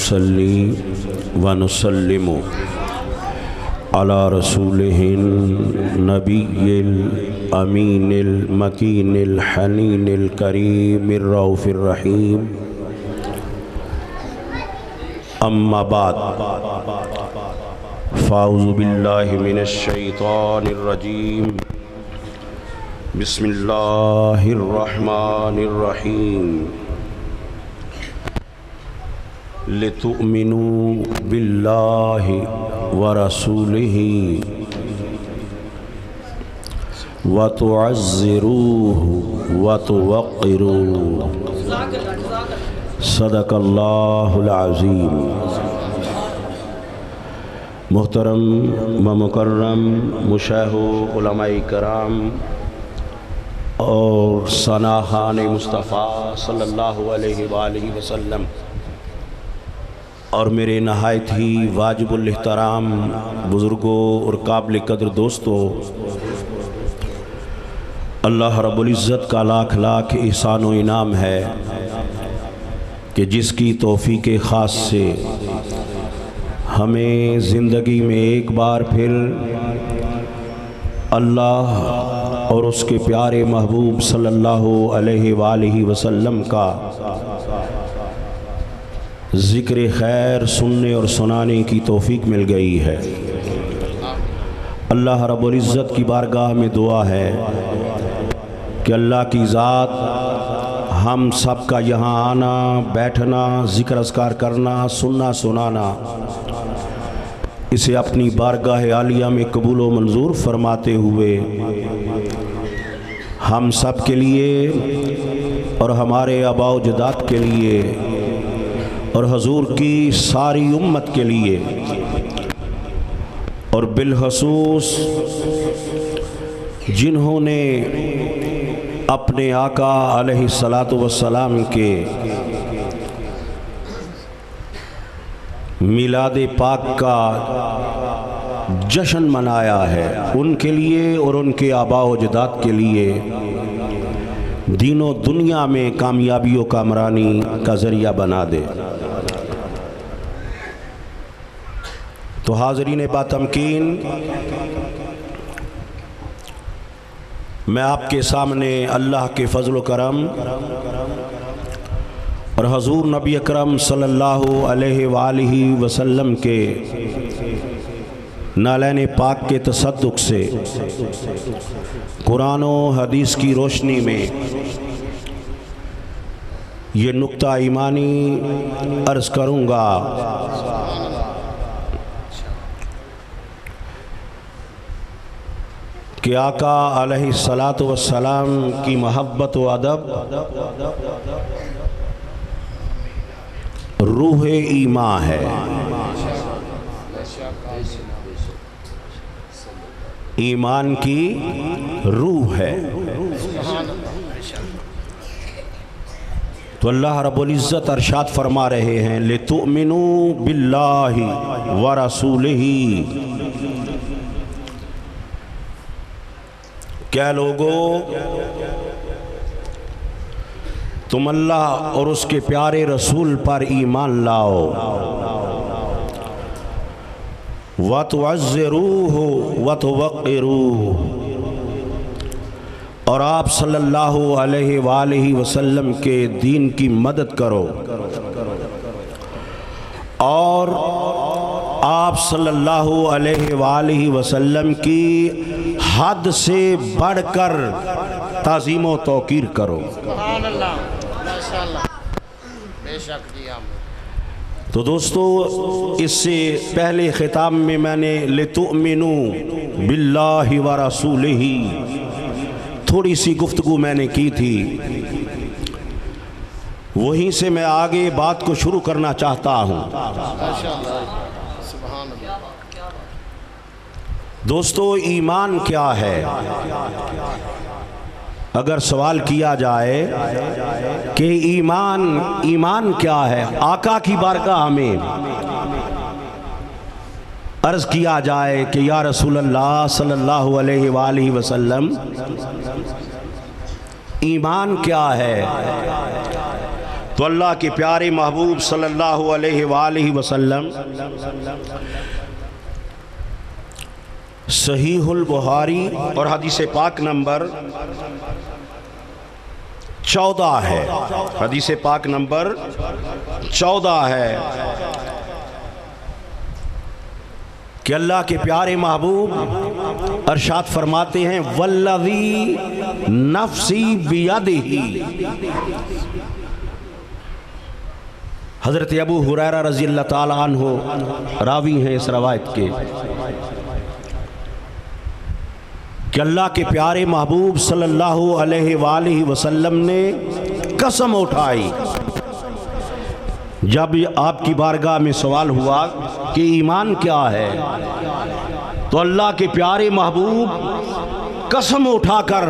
ونصلي ونسلم على رسوله النبي الأمين المكين الحنين الكريم الرؤوف الرحيم أما بعد فأعوذ بالله من الشيطان الرجيم بسم الله الرحمن الرحيم لتؤمنوا بالله ورسوله وتعزروه وتوقروه صدق اللہ العظیم۔ محترم و مکرم مشایخ علماء کرام اور ثناءخوان مصطفیٰ صلی اللہ علیہ وآلہ وسلم اور میرے نہایت ہی واجب الاحترام بزرگوں اور قابل قدر دوستوں، اللہ رب العزت کا لاکھ لاکھ احسان و انعام ہے کہ جس کی توفیق خاص سے ہمیں زندگی میں ایک بار پھر اللہ اور اس کے پیارے محبوب صلی اللہ علیہ وآلہ وسلم کا ذکر خیر سننے اور سنانے کی توفیق مل گئی ہے۔ اللہ رب العزت کی بارگاہ میں دعا ہے کہ اللہ کی ذات ہم سب کا یہاں آنا، بیٹھنا، ذکر اذکار کرنا، سننا سنانا اسے اپنی بارگاہ عالیہ میں قبول و منظور فرماتے ہوئے ہم سب کے لیے اور ہمارے آباء و اجداد کے لیے اور حضور کی ساری امت کے لیے اور بالخصوص جنہوں نے اپنے آقا علیہ السلام کے میلاد پاک کا جشن منایا ہے، ان کے لیے اور ان کے آباء و اجداد کے لیے دین و دنیا میں کامیابی و کامرانی کا ذریعہ بنا دے۔ تو حاضرین باتمکین، میں آپ کے سامنے اللہ کے فضل و کرم اور حضور نبی اکرم صلی اللہ علیہ وآلہ وسلم کے نالین پاک کے تصدق سے قرآن و حدیث کی روشنی میں یہ نکتہ ایمانی عرض کروں گا کہ آقا علیہ السلام کی محبت و ادب روح ایمان ہے۔ ایمان کی روح ہے۔ تو اللہ رب العزت ارشاد فرما رہے ہیں لِتُؤْمِنُوا بِاللَّهِ وَرَسُولِهِ، کیا لوگو تم اللہ اور اس کے پیارے رسول پر ایمان لاؤ، وَتُعَزِّرُوهُ وَتُوَقِّرُوهُ، اور آپ صلی اللہ علیہ وآلہ وسلم کے دین کی مدد کرو اور آپ صلی اللہ علیہ وآلہ وسلم کی حد سے بڑھ کر تعظیم و توقیر کرو۔ سبحان اللہ، ماشاءاللہ، بے شک جی۔ تو دوستو، اس سے پہلے خطاب میں نے لِتُؤْمِنُوا بِاللَّهِ وَرَسُولِهِ تھوڑی سی گفتگو میں نے کی تھی، وہیں سے میں آگے بات کو شروع کرنا چاہتا ہوں۔ دوستو، ایمان کیا ہے؟ اگر سوال کیا جائے کہ ایمان کیا ہے، آقا کی بارگاہ میں عرض کیا جائے کہ یا رسول اللہ صلی اللہ علیہ وآلہ وسلم ایمان کیا ہے؟ تو اللہ کے پیارے محبوب صلی اللہ علیہ وآلہ وسلم صحیح البخاری اور حدیث پاک نمبر 14 ہے، حدیث پاک نمبر 14 ہے کہ اللہ کے پیارے محبوب ارشاد فرماتے ہیں والذی نفسی بیدہ، حضرت ابو ہریرہ رضی اللہ تعالیٰ عنہ راوی ہیں اس روایت کے کہ اللہ کے پیارے محبوب صلی اللہ علیہ وآلہ وسلم نے قسم اٹھائی جب آپ کی بارگاہ میں سوال ہوا کہ ایمان کیا ہے، تو اللہ کے پیارے محبوب قسم اٹھا کر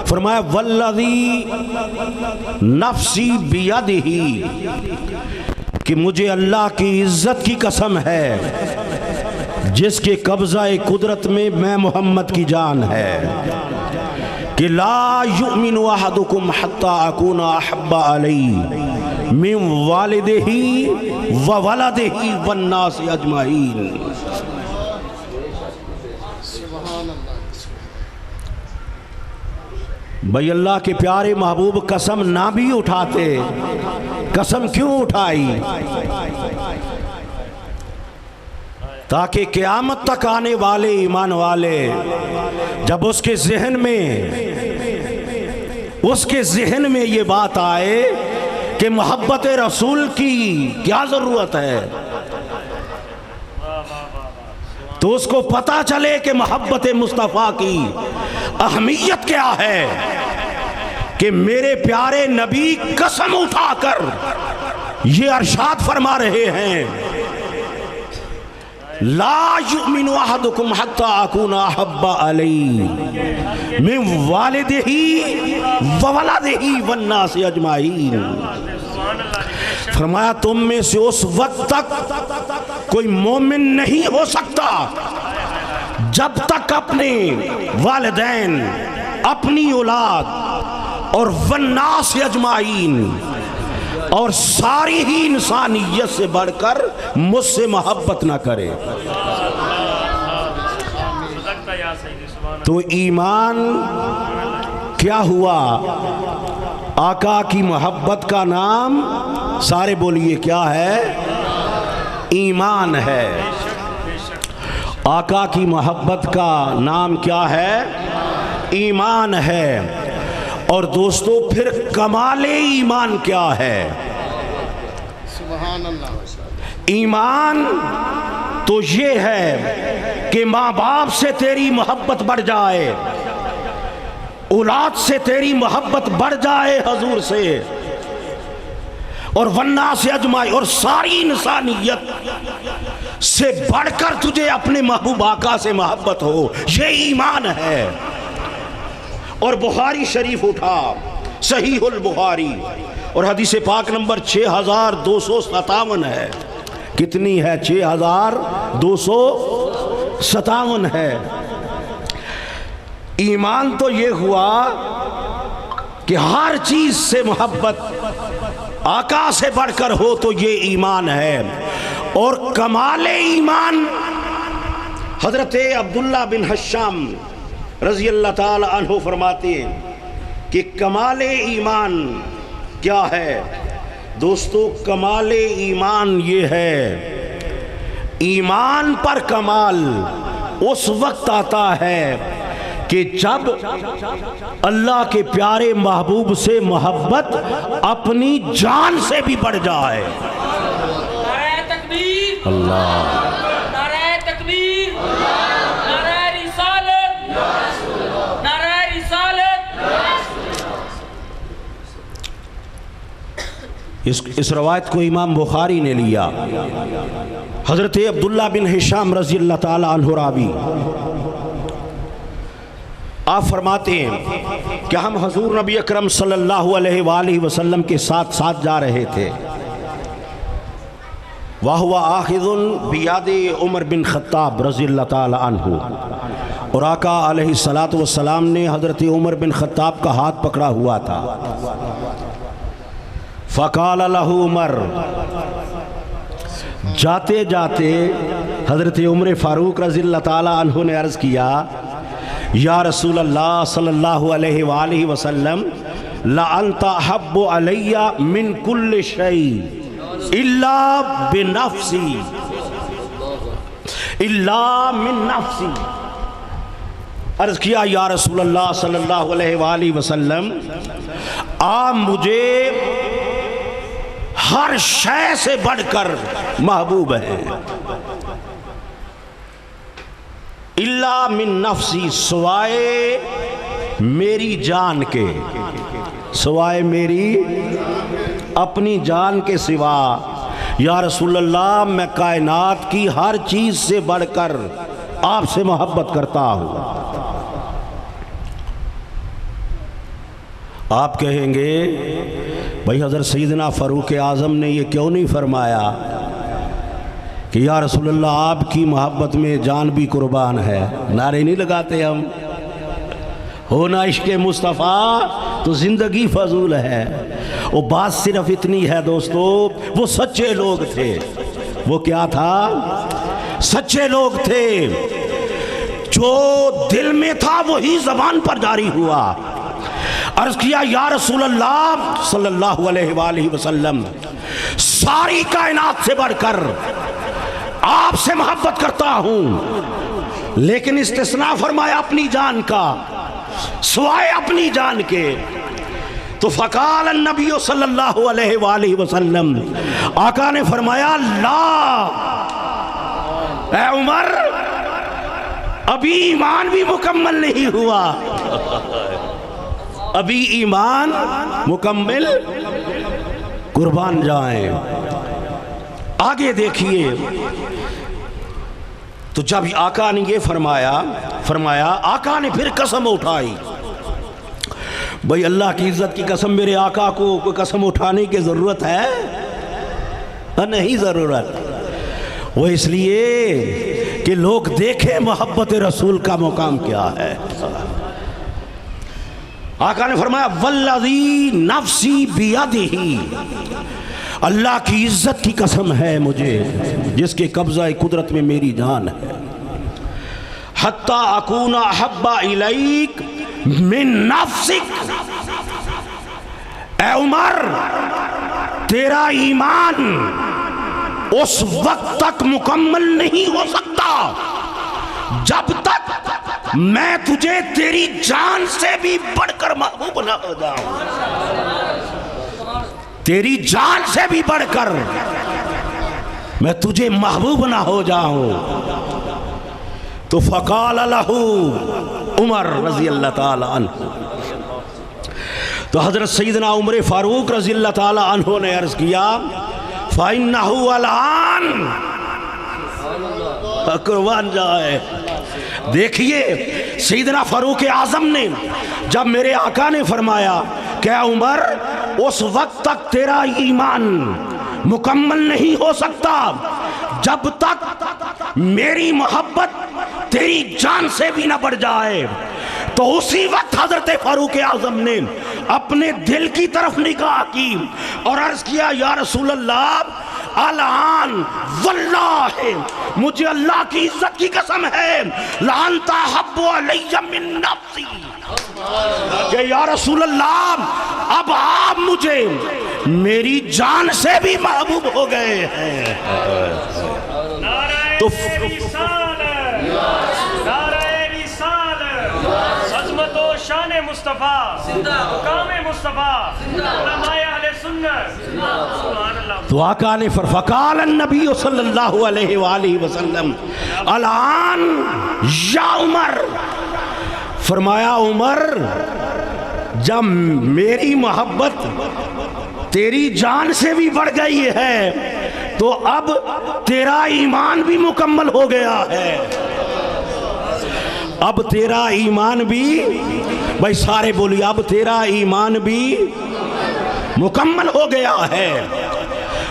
فرمایا والذی نفسی بیدہ، کہ مجھے اللہ کی عزت کی قسم ہے جس کے قبضہ قدرت میں میں محمد کی جان ہے کہ لا یؤمن احدکم حتی اکون احب علیہ من والدہ وولدہ والناس اجمعین۔ بھئی اللہ کے پیارے محبوب قسم نہ بھی اٹھاتے، قسم کیوں اٹھائی؟ تاکہ قیامت تک آنے والے ایمان والے جب اس کے ذہن میں یہ بات آئے کہ محبت رسول کی کیا ضرورت ہے، تو اس کو پتہ چلے کہ محبت مصطفیٰ کی اہمیت کیا ہے، کہ میرے پیارے نبی قسم اٹھا کر یہ ارشاد فرما رہے ہیں لا یؤمن احدکم حتی اکون احب علیہ من والدہ وولدہ والناس اجمعین۔ فرمایا تم میں سے اس وقت تک کوئی مومن نہیں ہو سکتا جب تک اپنے والدین، اپنی اولاد اور والناس اجمعین اور ساری ہی انسانیت سے بڑھ کر مجھ سے محبت نہ کرے۔ تو ایمان کیا ہوا؟ آقا کی محبت کا نام سارے بولیے کیا ہے؟ ایمان ہے۔ آقا کی محبت کا نام کیا ہے؟ ایمان ہے۔ اور دوستو پھر کمال ایمان کیا ہے؟ سبحان اللہ۔ ایمان تو یہ ہے کہ ماں باپ سے تیری محبت بڑھ جائے، اولاد سے تیری محبت بڑھ جائے حضور سے، اور والناس اجمعین اور ساری انسانیت سے بڑھ کر تجھے اپنے محبوب آقا سے محبت ہو، یہ ایمان ہے۔ اور بخاری شریف اٹھا، صحیح البخاری اور حدیث پاک نمبر 6257 ہے۔ کتنی ہے؟ 6257 ہے۔ ایمان تو یہ ہوا کہ ہر چیز سے محبت آقا سے بڑھ کر ہو تو یہ ایمان ہے۔ اور کمال ایمان حضرت عبداللہ بن حشام رضی اللہ تعالی عنہ فرماتے ہیں کہ کمال ایمان کیا ہے؟ دوستو کمال ایمان یہ ہے، ایمان پر کمال اس وقت آتا ہے کہ جب اللہ کے پیارے محبوب سے محبت اپنی جان سے بھی بڑھ جائے۔ نعرہ تکبیر، اللہ، نعرہ تکبیر، نعرہ رسالت، نعرہ رسالت۔ اس روایت کو امام بخاری نے لیا۔ حضرت عبداللہ بن حشام رضی اللہ تعالی عنہ راوی، آپ فرماتے ہیں کہ ہم حضور نبی اکرم صلی اللہ علیہ وآلہ وسلم کے ساتھ ساتھ جا رہے تھے، وَهُوَ آخِذٌ بِيَدِ عمر بن خطاب رضی اللہ تعالی عنہ، اور آقا علیہ السلام نے حضرت عمر بن خطاب کا ہاتھ پکڑا ہوا تھا۔ فقال لہ عمر، جاتے جاتے حضرت عمر فاروق رضی اللہ تعالیٰ عنہ نے عرض کیا، یا رسول اللہ صلی اللہ علیہ وآلہ وسلم، لَأَنْتَ أَحَبُّ عَلَيَّ مِنْ كُلِّ شَيْءٍ إِلَّا بِنَفْسِي إِلَّا مِن نَفْسِي۔ عرض کیا، یا رسول اللہ صلی اللہ علیہ وآلہ وسلم، آپ مجھے ہر شے سے بڑھ کر محبوب ہیں، الا من نفسی، سوائے میری جان کے، سوائے میری اپنی جان کے سوا۔ یا رسول اللہ، میں کائنات کی ہر چیز سے بڑھ کر آپ سے محبت کرتا ہوں۔ آپ کہیں گے بھائی حضرت سیدنا فاروق اعظم نے یہ کیوں نہیں فرمایا کہ یا رسول اللہ آپ کی محبت میں جان بھی قربان ہے؟ نعرے نہیں لگاتے ہم، ہونا عشق مصطفیٰ تو زندگی فضول ہے۔ وہ بات صرف اتنی ہے دوستو، وہ سچے لوگ تھے۔ وہ کیا تھا؟ سچے لوگ تھے، جو دل میں تھا وہی زبان پر جاری ہوا۔ عرض کیا، یا رسول اللہ صلی اللہ علیہ وآلہ وسلم، ساری کائنات سے بڑھ کر آپ سے محبت کرتا ہوں، لیکن استثناء فرمایا اپنی جان کا، سوائے اپنی جان کے۔ تو فقال النبی صلی اللہ علیہ وآلہ وسلم، آقا نے فرمایا، لا اے عمر، ابھی ایمان بھی مکمل نہیں ہوا، ابھی ایمان مکمل، قربان جائیں۔ آگے دیکھیے، تو جب آقا نے یہ فرمایا آقا نے پھر قسم اٹھائی۔ بھئی اللہ کی عزت کی قسم، میرے آقا کو کوئی قسم اٹھانے کی ضرورت ہے؟ نہیں ضرورت۔ وہ اس لیے کہ لوگ دیکھیں محبت رسول کا مقام کیا ہے۔ آقا نے فرمایا، والذی نفسی بیدہ، اللہ کی عزت کی قسم ہے مجھے جس کے قبضہ قدرت میں میری جان ہے، حتی اکون احب الیک من نفسک۔ اے عمر، تیرا ایمان اس وقت تک مکمل نہیں ہو سکتا جب تک میں تجھے تیری جان سے بھی بڑھ کر محبوب نہ ہو جاؤں، تیری جان سے بھی بڑھ کر میں تجھے محبوب نہ ہو جاؤں۔ تو فقال لہ عمر رضی اللہ تعالی عنہ، تو حضرت سیدنا عمر فاروق رضی اللہ تعالی عنہ نے عرض کیا، فَإِنَّهُ الْآن، قربان جائے۔ دیکھیے سیدنا فاروق اعظم نے جب میرے آقا نے فرمایا کہ عمر، اس وقت تک تیرا ایمان مکمل نہیں ہو سکتا جب تک میری محبت تیری جان سے بھی نہ بڑھ جائے، تو اسی وقت حضرت فاروق اعظم نے اپنے دل کی طرف نگاہ کی اور عرض کیا، یا رسول اللہ، الان واللہ، مجھے اللہ کی عزت کی قسم ہے، لَأَنْتَ أَحَبُّ عَلَيَّ مِن نَفْسِي، کہ یا رسول اللہ، اب آپ مجھے میری جان سے بھی محبوب ہو گئے ہیں۔ تو عظمت و شان مصطفیٰ، مقام مصطفیٰ، علماء اہل سنت، سبحان اللہ۔ تو آقا نے فقال النبی صلی اللہ علیہ وآلہ وسلم، الان یا عمر، فرمایا عمر، جب میری محبت تیری جان سے بھی بڑھ گئی ہے تو اب تیرا ایمان بھی مکمل ہو گیا ہے، اب تیرا ایمان بھی، بھائی سارے بولیے، اب تیرا ایمان بھی مکمل ہو گیا ہے۔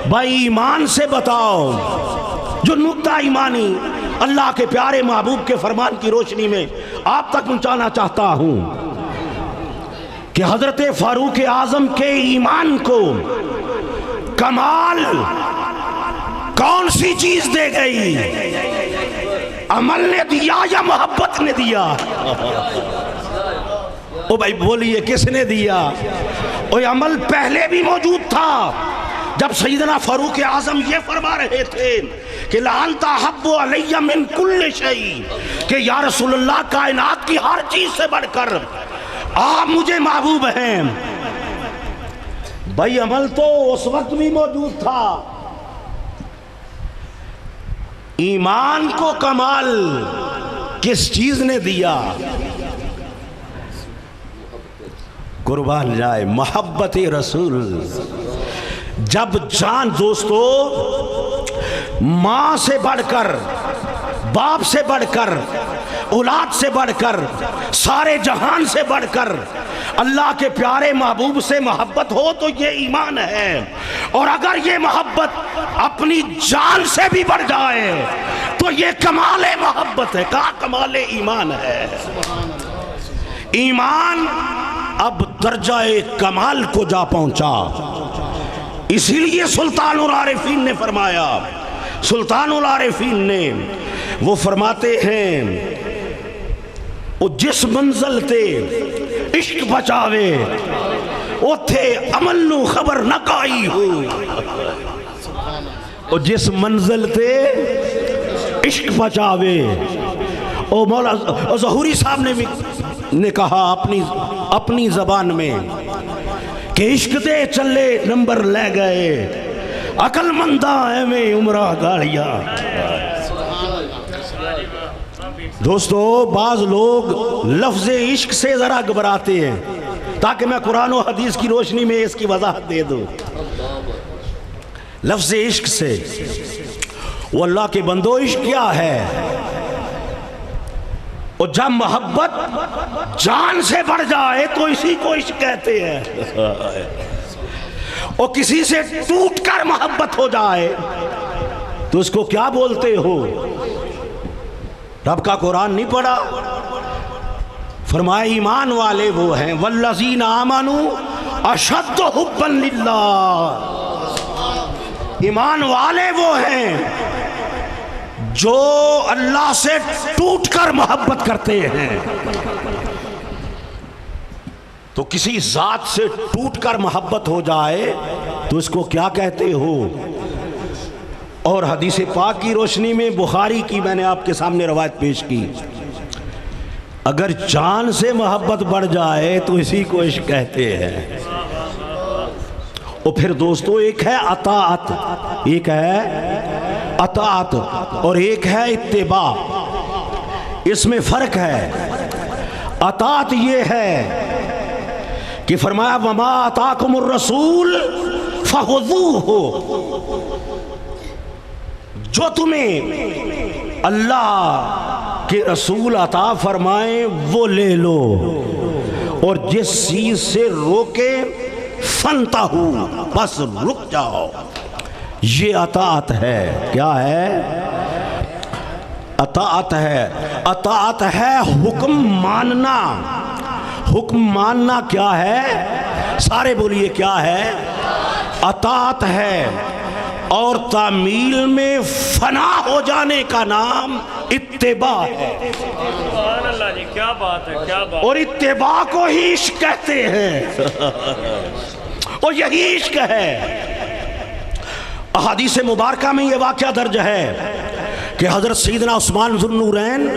بھائی ایمان سے بتاؤ، جو نقطہ ایمانی اللہ کے پیارے محبوب کے فرمان کی روشنی میں آپ تک پہنچانا چاہتا ہوں کہ حضرت فاروق اعظم کے ایمان کو کمال کون سی چیز دے گئی؟ عمل نے دیا یا محبت نے دیا؟ او بھائی بولیے کس نے دیا؟ او عمل پہلے بھی موجود تھا جب سیدنا فاروق اعظم یہ فرما رہے تھے کہ لَأَنْتَ أَحَبُّ عَلَيَّ مِنْ كُلِّ شَيْءٍ، کہ یا رسول اللہ کائنات کی ہر چیز سے بڑھ کر آپ مجھے محبوب ہیں۔ بھائی عمل تو اس وقت بھی موجود تھا، ایمان کو کمال کس چیز نے دیا؟ قربان جائے محبت رسول۔ جب جان دوستو ماں سے بڑھ کر، باپ سے بڑھ کر، اولاد سے بڑھ کر، سارے جہان سے بڑھ کر اللہ کے پیارے محبوب سے محبت ہو تو یہ ایمان ہے، اور اگر یہ محبت اپنی جان سے بھی بڑھ جائے تو یہ کمال محبت ہے، کہاں کمال ایمان ہے۔ ایمان اب درجہ کمال کو جا پہنچا، اسی لیے سلطان العارفین نے فرمایا، سلطان العارفین نے وہ فرماتے ہیں وہ جس منزل تے عشق بچاوے اوتھے عمل نو خبر نہ کائی ہو، اور جس منزل تے عشق بچاوے۔ او مولا ظہوری صاحب نے کہا اپنی زبان میں کہ عشق دے چلے نمبر لے گئے، عقل مندہ ہے میں عمرہ گاڑیاں۔ دوستو بعض لوگ لفظ عشق سے ذرا گھبراتے ہیں، تاکہ میں قرآن و حدیث کی روشنی میں اس کی وضاحت دے دوں۔ لفظ عشق سے وہ اللہ کے بندو عشق کیا ہے؟ اور جب محبت جان سے بڑھ جائے تو اسی کو عشق کہتے ہیں، اور کسی سے ٹوٹ کر محبت ہو جائے تو اس کو کیا بولتے ہو؟ رب کا قرآن نہیں پڑھا؟ فرمایا ایمان والے وہ ہیں والذین آمنوا اشد حبا للہ، ایمان والے وہ ہیں جو اللہ سے ٹوٹ کر محبت کرتے ہیں۔ تو کسی ذات سے ٹوٹ کر محبت ہو جائے تو اس کو کیا کہتے ہو؟ اور حدیث پاک کی روشنی میں بخاری کی میں نے آپ کے سامنے روایت پیش کی، اگر جان سے محبت بڑھ جائے تو اسی کو عشق کہتے ہیں۔ اور پھر دوستو ایک ہے اطاعت، ایک ہے اطاعت اور ایک ہے اتباع، اس میں فرق ہے۔ اطاعت یہ ہے کہ فرمایا وما آتاکم الرسول فخذوہ، جو تمہیں اللہ کے رسول عطا فرمائیں وہ لے لو، اور جس چیز سے روکے فانتہو بس رک جاؤ، یہ اطاعت ہے۔ کیا ہے؟ اطاعت ہے۔ اطاعت ہے حکم ماننا۔ حکم ماننا کیا ہے؟ سارے بولیے کیا ہے؟ اطاعت ہے، اور تعمیل میں فنا ہو جانے کا نام اتباع ہے۔ سبحان اللہ جی، کیا بات ہے، کیا بات۔ اور اتباع کو ہی عشق کہتے ہیں، اور یہی عشق ہے۔ احادیث مبارکہ میں یہ واقعہ درج ہے کہ حضرت سیدنا عثمان ذو النورین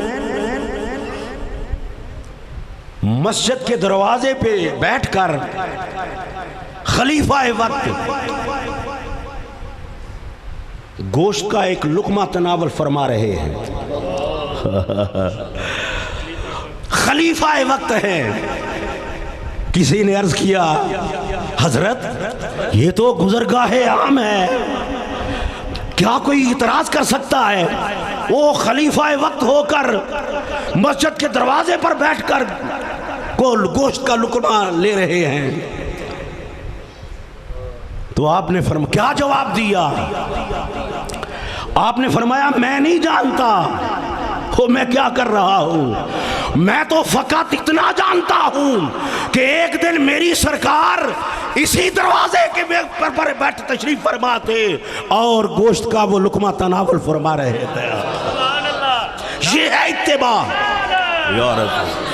مسجد کے دروازے پہ بیٹھ کر خلیفہ وقت گوشت کا ایک لقمہ تناول فرما رہے ہیں۔ خلیفہ وقت ہیں۔ کسی نے عرض کیا حضرت یہ تو گزرگاہ عام ہے، کیا کوئی اعتراض کر سکتا ہے؟ وہ خلیفہ وقت ہو کر مسجد کے دروازے پر بیٹھ کر گوشت کا لقمہ لے رہے ہیں۔ تو آپ نے فرمایا، کیا جواب دیا؟ آپ نے فرمایا میں نہیں جانتا وہ میں کیا کر رہا ہوں، میں تو فقط اتنا جانتا ہوں کہ ایک دن میری سرکار اسی دروازے کے پر بیٹھ تشریف فرما تھے اور گوشت کا وہ لقمہ تناول فرما رہے تھے. یہ ہے اتباع یا رسول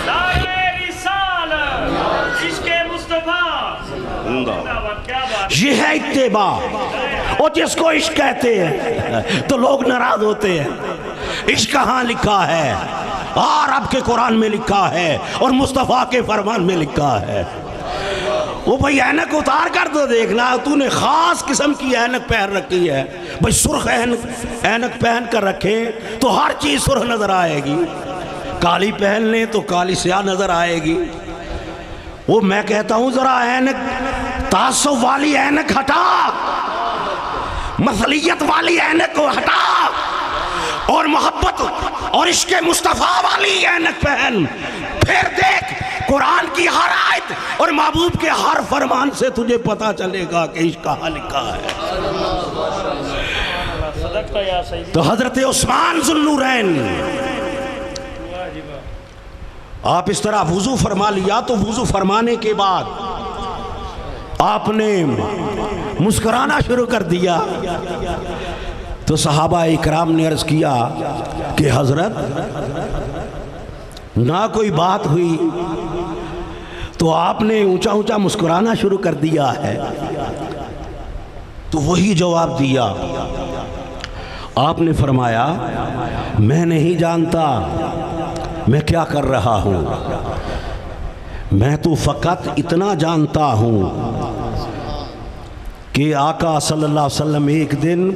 یہ ہے اتباع. اور جس کو عشق کہتے ہیں تو لوگ ناراض ہوتے ہیں. عشق کہاں لکھا ہے؟ عرب کے قرآن میں لکھا ہے اور مصطفیٰ کے فرمان میں لکھا ہے. وہ بھائی اینک اتار کر تو دیکھنا, تو نے خاص قسم کی اینک پہن رکھی ہے. بھائی سرخ اینک پہن کر رکھے تو ہر چیز سرخ نظر آئے گی, کالی پہن لیں تو کالی سیاہ نظر آئے گی. وہ میں کہتا ہوں ذرا اینک تعصب والی اینک ہٹا, مثلیت والی اینک کو ہٹا اور محبت اور عشق مصطفیٰ والی اینک پہن. پھر دیکھ قرآن کی ہر آیت اور محبوب کے ہر فرمان سے تجھے پتا چلے گا کہ عشق کہاں لکھا ہے. تو حضرت عثمان ذو النورین آپ اس طرح وضو فرما لیا تو وضو فرمانے کے بعد آپ نے مسکرانا شروع کر دیا. تو صحابہ اکرام نے عرض کیا کہ حضرت نہ کوئی بات ہوئی تو آپ نے اونچا اونچا مسکرانا شروع کر دیا ہے. تو وہی جواب دیا, آپ نے فرمایا میں نہیں جانتا میں کیا کر رہا ہوں, میں تو فقط اتنا جانتا ہوں کہ آقا صلی اللہ علیہ وسلم ایک دن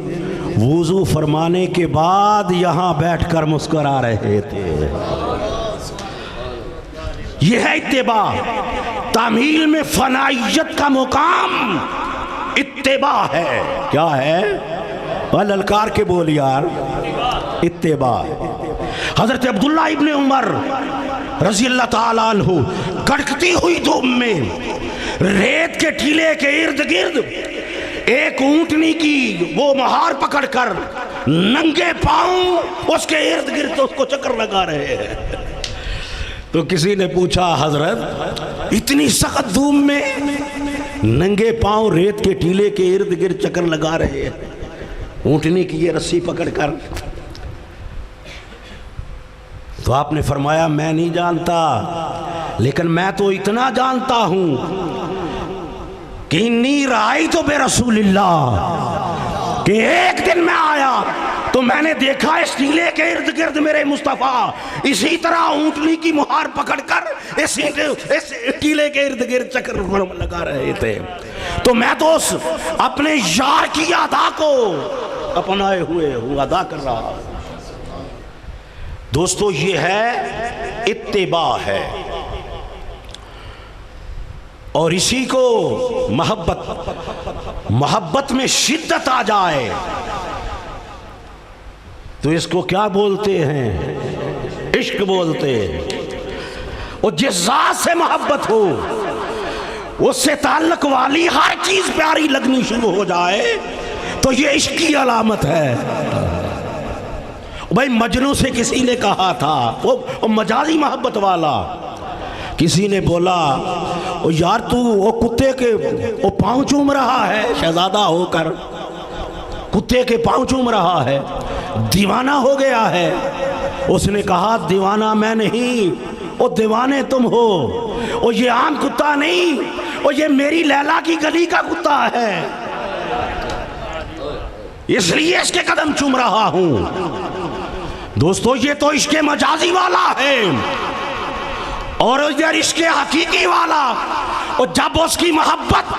وضو فرمانے کے بعد یہاں بیٹھ کر مسکرا رہے تھے. یہ ہے اتباع. تعمیل میں فنائیت کا مقام اتباع ہے. کیا ہے؟ للکار کے بول یار, اتباع. حضرت عبداللہ ابن عمر رضی اللہ تعالیٰ عنہ کڑکتی ہوئی دھوپ میں ریت کے ٹیلے کے ارد گرد ایک اونٹنی کی وہ مہار پکڑ کر ننگے پاؤں اس کے ارد گرد اس کو چکر لگا رہے ہیں. تو کسی نے پوچھا حضرت اتنی سخت دھوپ میں ننگے پاؤں ریت کے ٹیلے کے ارد گرد چکر لگا رہے ہیں اونٹنی کی یہ رسی پکڑ کر؟ تو آپ نے فرمایا میں نہیں جانتا, لیکن میں تو اتنا جانتا ہوں کہ انی رأیت برسول اللہ, کہ ایک دن میں آیا تو میں نے دیکھا اس ٹیلے کے ارد گرد میرے مصطفیٰ اسی طرح اونٹنی کی مہار پکڑ کر اس ٹیلے کے ارد گرد چکر لگا رہے تھے. تو میں تو اس اپنے یار کی ادا کو اپنائے ہوئے ہوں, ادا کر رہا ہوں. دوستو یہ ہے اتباع ہے. اور اسی کو محبت میں شدت آ جائے تو اس کو کیا بولتے ہیں؟ عشق بولتے ہیں. اور جس ذات سے محبت ہو اس سے تعلق والی ہر چیز پیاری لگنی شروع ہو جائے تو یہ عشق کی علامت ہے. بھائی مجنوں سے کسی نے کہا تھا, وہ مجازی محبت والا, کسی نے بولا یار تو وہ کتے کے وہ پاؤں چوم رہا ہے, شہزادہ ہو کر کتے کے پاؤں چوم رہا ہے, دیوانہ ہو گیا ہے. اس نے کہا دیوانہ میں نہیں, وہ دیوانے تم ہو. وہ یہ عام کتا نہیں, وہ یہ میری لیلا کی گلی کا کتا ہے, اس لیے اس کے قدم چوم رہا ہوں. دوستو یہ تو عشق مجازی والا ہے, اور ادھر عشق حقیقی والا. اور جب اس کی محبت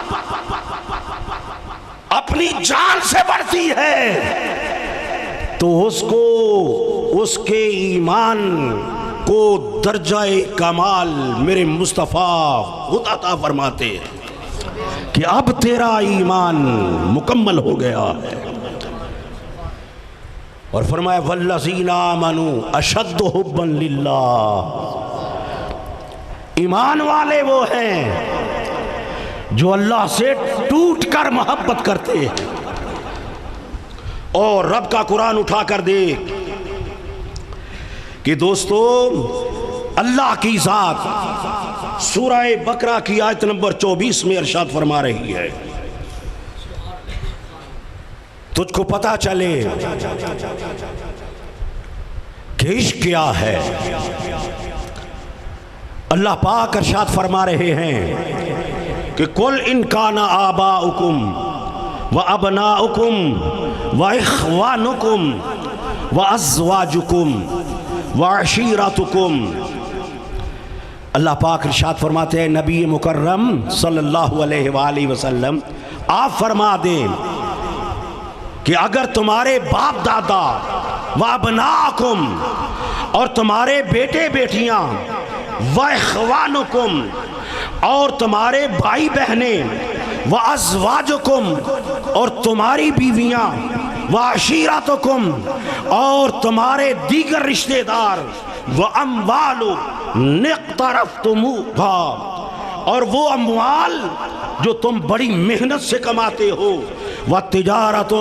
اپنی جان سے بڑھتی ہے تو اس کو اس کے ایمان کو درجہ کمال میرے مصطفیٰ خود عطا فرماتے ہیں کہ اب تیرا ایمان مکمل ہو گیا ہے. اور فرمایا والذین آمنوا اشد حبا للہ, ایمان والے وہ ہیں جو اللہ سے ٹوٹ کر محبت کرتے ہیں. اور رب کا قرآن اٹھا کر دیکھ کہ دوستو اللہ کی ذات سورہ بقرہ کی آیت نمبر 24 میں ارشاد فرما رہی ہے، تجھ کو پتا چلے کہ عشق کیا ہے۔ اللہ پاک ارشاد فرما رہے ہیں کہ قل ان کان آباؤکم وابناؤکم واخوانکم وازواجکم وعشیرتکم۔ اللہ پاک ارشاد فرماتے ہیں نبی مکرم صلی اللہ علیہ وآلہ وسلم آپ فرما دیں کہ اگر تمہارے باپ دادا وابناؤکم اور تمہارے بیٹے بیٹیاں واخوانکم اور تمہارے بھائی بہنیں وازواجکم اور تمہاری بیویاں وعشیرتکم اور تمہارے دیگر رشتہ دار واموال اقترفتموها اور وہ اموال جو تم بڑی محنت سے کماتے ہو وتجارت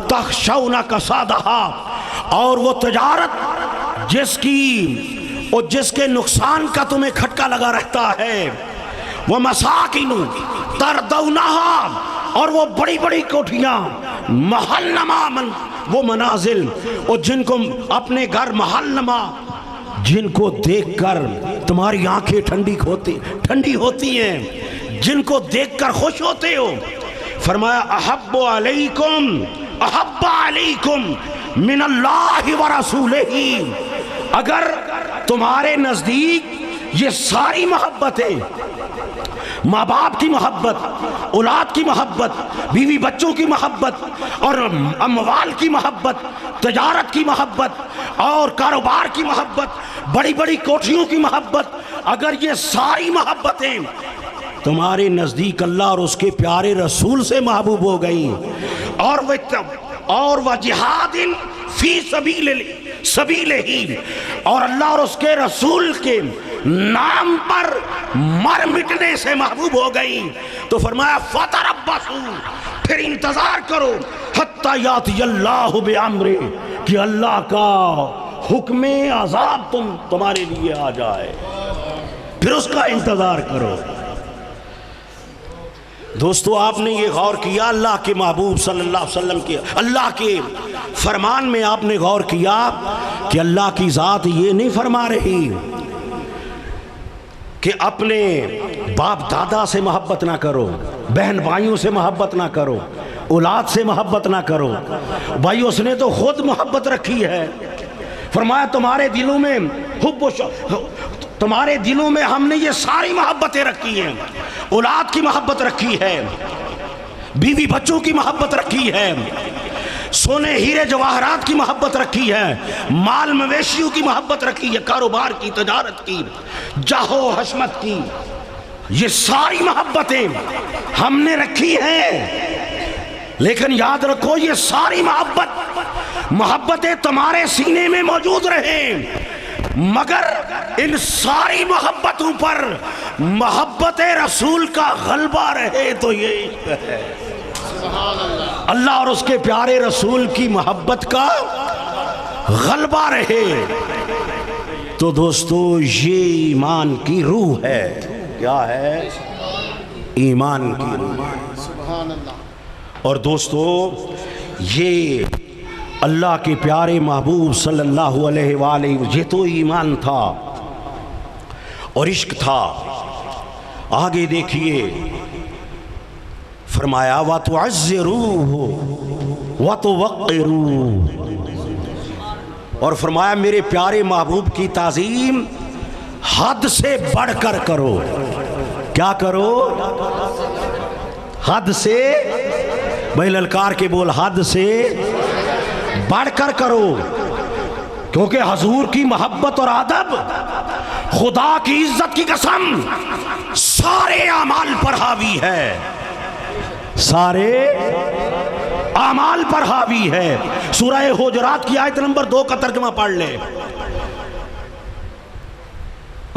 تخشون کسادها اور وہ تجارت جس کے نقصان کا تمہیں کھٹکا لگا رہتا ہے ومساکن ترضونها اور وہ بڑی بڑی کوٹھیاں محل نما وہ منازل اور جن کو اپنے گھر محل نما جن کو دیکھ کر تمہاری آنکھیں ٹھنڈی ہوتی ہیں، جن کو دیکھ کر خوش ہوتے ہو۔ فرمایا احب علیکم من اللہ ورسولہ، اگر تمہارے نزدیک یہ ساری محبتیں، ماں باپ کی محبت، اولاد کی محبت، بیوی بچوں کی محبت اور اموال کی محبت، تجارت کی محبت اور کاروبار کی محبت، بڑی بڑی کوٹھیوں کی محبت، اگر یہ ساری محبتیں تمہارے نزدیک اللہ اور اس کے پیارے رسول سے محبوب ہو گئیں اور وہ جہاد فی سبیل ہی اور اللہ اور اس کے رسول کے نام پر مر مٹنے سے محبوب ہو گئی، تو فرمایا فتربصوا، پھر انتظار کرو حتی یاتی اللہ بامرہ، کہ اللہ کا حکم عذاب تمہارے لیے آ جائے، پھر اس کا انتظار کرو۔ دوستو آپ نے یہ غور کیا اللہ کے محبوب صلی اللہ علیہ وسلم کے اللہ کے فرمان میں آپ نے غور کیا کہ اللہ کی ذات یہ نہیں فرما رہی کہ اپنے باپ دادا سے محبت نہ کرو، بہن بھائیوں سے محبت نہ کرو، اولاد سے محبت نہ کرو۔ بھائی اس نے تو خود محبت رکھی ہے، فرمایا تمہارے دلوں میں تمہارے دلوں میں ہم نے یہ ساری محبتیں رکھی ہیں، اولاد کی محبت رکھی ہے، بیوی بچوں کی محبت رکھی ہے، سونے ہیرے جواہرات کی محبت رکھی ہے، مال مویشیوں کی محبت رکھی ہے، کاروبار کی، تجارت کی، جاہ و حشمت کی، یہ ساری محبتیں ہم نے رکھی ہیں۔ لیکن یاد رکھو یہ ساری محبتیں تمہارے سینے میں موجود رہیں، مگر ان ساری محبتوں پر محبت رسول کا غلبہ رہے تو یہ عشق ہے۔ اللہ اور اس کے پیارے رسول کی محبت کا غلبہ رہے تو دوستو یہ ایمان کی روح ہے۔ کیا ہے؟ ایمان کی روح۔ اور دوستو یہ اللہ کے پیارے محبوب صلی اللہ علیہ وآلہ یہ تو ایمان تھا اور عشق تھا۔ آگے دیکھیے فرمایا وَتُعَزِّرُوهُ وَتُوَقِّرُوهُ، اور فرمایا میرے پیارے محبوب کی تعظیم حد سے بڑھ کر کرو۔ کیا کرو؟ حد سے، بھائی للکار کے بول، حد سے بڑھ کر کرو، کیونکہ حضور کی محبت اور ادب خدا کی عزت کی قسم سارے اعمال پر حاوی ہے، سارے اعمال پر حاوی ہے۔ سورہ حجرات کی آیت نمبر 2 کا ترجمہ پڑھ لے۔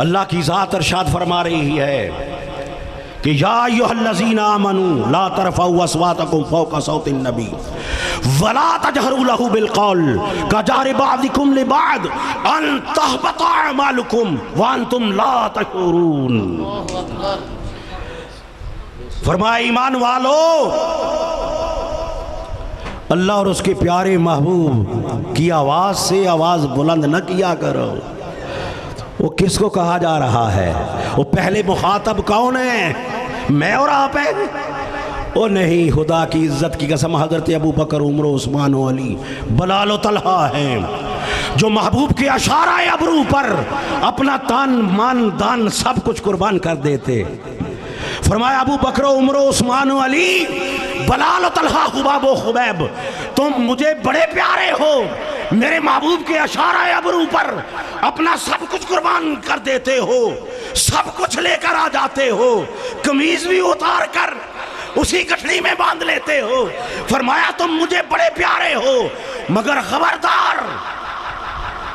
اللہ کی ذات ارشاد فرما رہی ہے کہ کہ یا ایھا الذین آمنوا لا ترفعوا اصواتکم فوق صوت النبی ولا تجہروا لہ بالقول کجہر بعضکم لبعض ان تحبط اعمالکم وانتم لا تشعرون۔ فرمایا ایمان والو، اللہ اور اس کے پیارے محبوب کی آواز سے آواز بلند نہ کیا کرو۔ وہ کس کو کہا جا رہا ہے؟ وہ پہلے مخاطب کون ہے؟ میں اور آپ ہیں؟ وہ نہیں، خدا کی عزت کی قسم حضرت ابو بکر، عمر، عثمان و علی، بلال و طلحہ ہیں جو محبوب کے اشارہ ابرو پر اپنا تان مان دان سب کچھ قربان کر دیتے۔ فرمایا ابو بکر و عمر و عثمان و علی، بلال و طلحہ، خباب و خبیب، تم مجھے بڑے پیارے ہو، میرے محبوب کے اشارہ ابرو پر اپنا سب کچھ قربان کر دیتے ہو، سب کچھ لے کر آ جاتے ہو، قمیض بھی اتار کر اسی گٹھڑی میں باندھ لیتے ہو۔ فرمایا تم مجھے بڑے پیارے ہو، مگر خبردار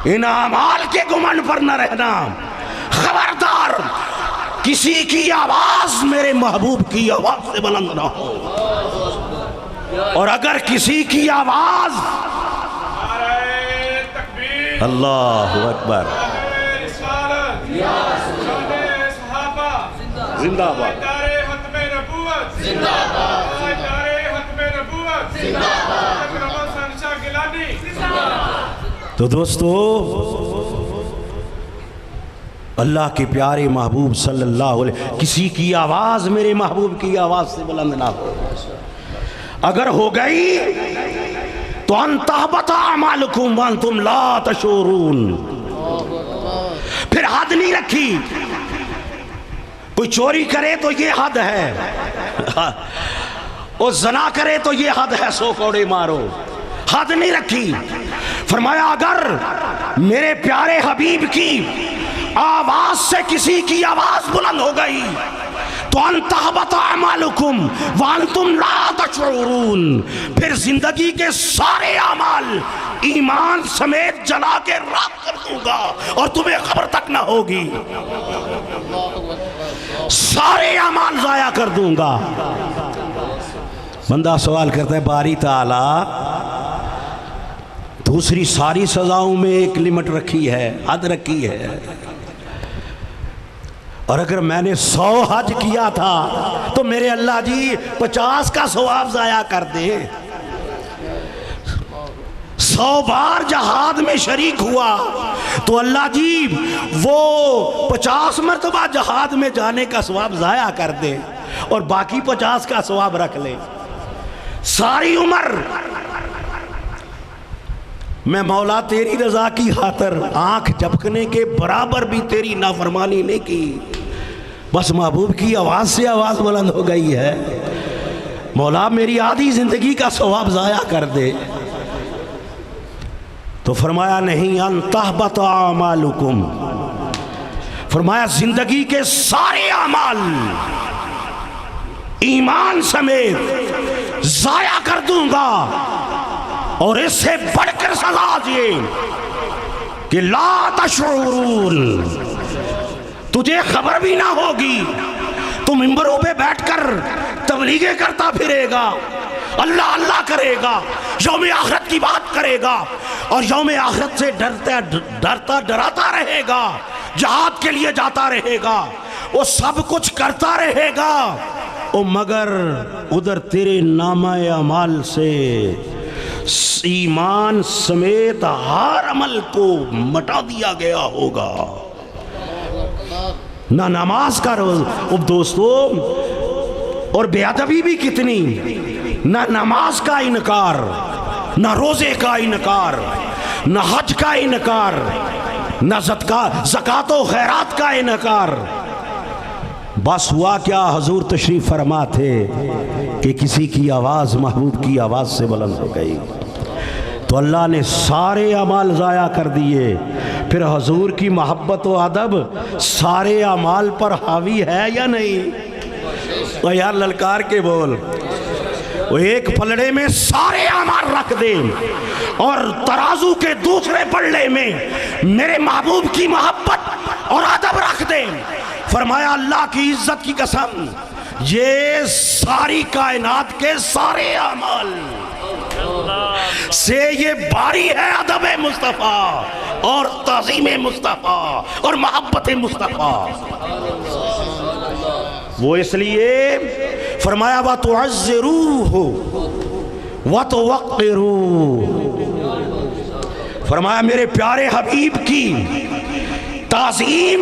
ان اعمال کے گمن پر نہ رہنا، خبردار کسی کی آواز میرے محبوب کی آواز سے بلند نہ ہو، اور اگر کسی کی آواز، اللہ اکبر، زندہ باد، تو دوستو اللہ کے پیارے محبوب صلی اللہ علیہ، کسی کی آواز میرے محبوب کی آواز سے بلند نہ ہو، اگر ہو گئی تو ان تحبط اعمالکم وانتم لا تشعرون۔ پھر حد نہیں رکھی، کوئی چوری کرے تو یہ حد ہے، اور زنا کرے تو یہ حد ہے، 100 کوڑے مارو، حد نہیں رکھی۔ فرمایا اگر میرے پیارے حبیب کی آواز سے کسی کی آواز بلند ہو گئی تو ان تحبط اعمالکم وانتم لا تشعرون، پھر زندگی کے سارے اعمال ایمان سمیت جلا کے راکھ کر دوں گا اور تمہیں خبر تک نہ ہوگی، سارے اعمال ضائع کر دوں گا۔ بندہ سوال کرتا ہے باری تعالیٰ دوسری ساری سزاؤں میں ایک لمٹ رکھی ہے، حد رکھی ہے، اور اگر میں نے 100 حج کیا تھا تو میرے اللہ جی 50 کا ثواب ضائع کر دے، 100 بار جہاد میں شریک ہوا تو اللہ جی وہ 50 مرتبہ جہاد میں جانے کا ثواب ضائع کر دے اور باقی 50 کا ثواب رکھ لے۔ ساری عمر میں مولا تیری رضا کی خاطر آنکھ جھپکنے کے برابر بھی تیری نافرمانی نہیں کی، بس محبوب کی آواز سے آواز بلند ہو گئی ہے، مولا میری آدھی زندگی کا ثواب ضائع کر دے۔ تو فرمایا نہیں، ان تحبط اعمالکم، فرمایا زندگی کے سارے اعمال ایمان سمیت ضائع کر دوں گا، اور اس سے بڑھ کر سزا یہ کہ لا تشعرون، تجھے خبر بھی نہ ہوگی، تو منبروں پہ بیٹھ کر تبلیغیں کرتا پھرے گا، اللہ اللہ کرے گا، یوم آخرت کی بات کرے گا، اور یوم آخرت سے ڈرتا ڈراتا رہے گا، جہاد کے لیے جاتا رہے گا، وہ سب کچھ کرتا رہے گا، مگر ادھر تیرے نامہ اعمال سے ایمان سمیت ہر عمل کو مٹا دیا گیا ہوگا۔ نہ نماز کا روز، اب دوستو، اور بے ادبی بھی کتنی، نہ نماز کا انکار، نہ روزے کا انکار، نہ حج کا انکار، نہ زکوٰۃ و خیرات کا انکار، بس ہوا کیا، حضور تشریف فرما تھے کہ کسی کی آواز محبوب کی آواز سے بلند ہو گئی تو اللہ نے سارے اعمال ضائع کر دیے۔ پھر حضور کی محبت و ادب سارے اعمال پر حاوی ہے یا نہیں؟ تو یار للکار کے بول، وہ ایک پلڑے میں سارے اعمال رکھ دیں اور ترازو کے دوسرے پلڑے میں میرے محبوب کی محبت اور ادب رکھ دیں، فرمایا اللہ کی عزت کی قسم یہ ساری کائنات کے سارے اعمال سے یہ باری ہے ادب مصطفیٰ اور تعظیم مصطفیٰ اور محبت مصطفیٰ. وہ اس لیے فرمایا وَتُعَزِّرُوهُ وَتُوَقِّرُوهُ. فرمایا میرے پیارے حبیب کی تعظیم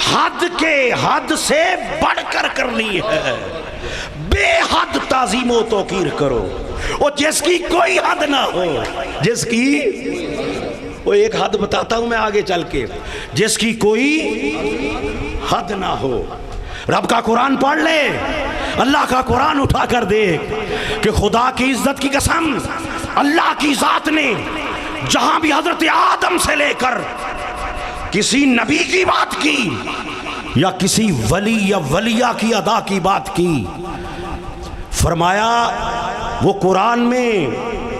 حد کے حد سے بڑھ کر کرنی ہے. بے حد تعظیم و توقیر کرو اور جس کی کوئی حد نہ ہو. جس کی وہ ایک حد بتاتا ہوں میں آگے چل کے. جس کی کوئی حد نہ ہو. رب کا قرآن پڑھ لے, اللہ کا قرآن اٹھا کر دیکھ کہ خدا کی عزت کی قسم اللہ کی ذات نے جہاں بھی حضرت آدم سے لے کر کسی نبی کی بات کی یا کسی ولی یا ولیہ کی ادا کی بات کی, فرمایا وہ قرآن میں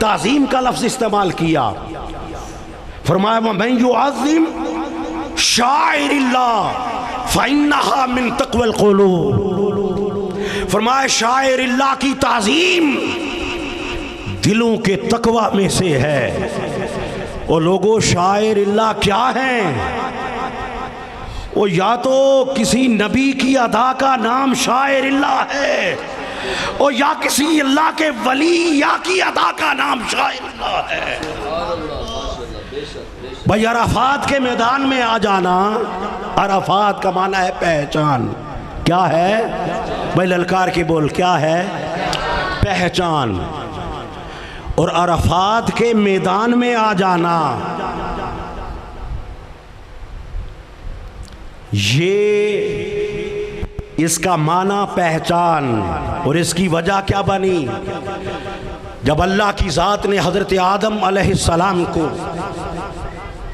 تعظیم کا لفظ استعمال کیا. فرمایا وَمَن يُعَظِّمْ شَعَائِرِ اللَّهِ فَإِنَّهَا مِن تَقْوَى الْقُلُوبِ. فرمایا شاعر اللہ کی تعظیم دلوں کے تقوی میں سے ہے. اور لوگوں شاعر اللہ کیا ہیں؟ وہ یا تو کسی نبی کی ادا کا نام شاعر اللہ ہے اور یا کسی اللہ کے ولی یا کی ادا کا نام شاعر اللہ ہے. بھائی عرفات کے میدان میں آ جانا, عرفات کا معنی ہے پہچان. کیا ہے بھائی للکار کے بول, کیا ہے پہچان. اور عرفات کے میدان میں آ جانا یہ اس کا معنی پہچان. اور اس کی وجہ کیا بنی؟ جب اللہ کی ذات نے حضرت آدم علیہ السلام کو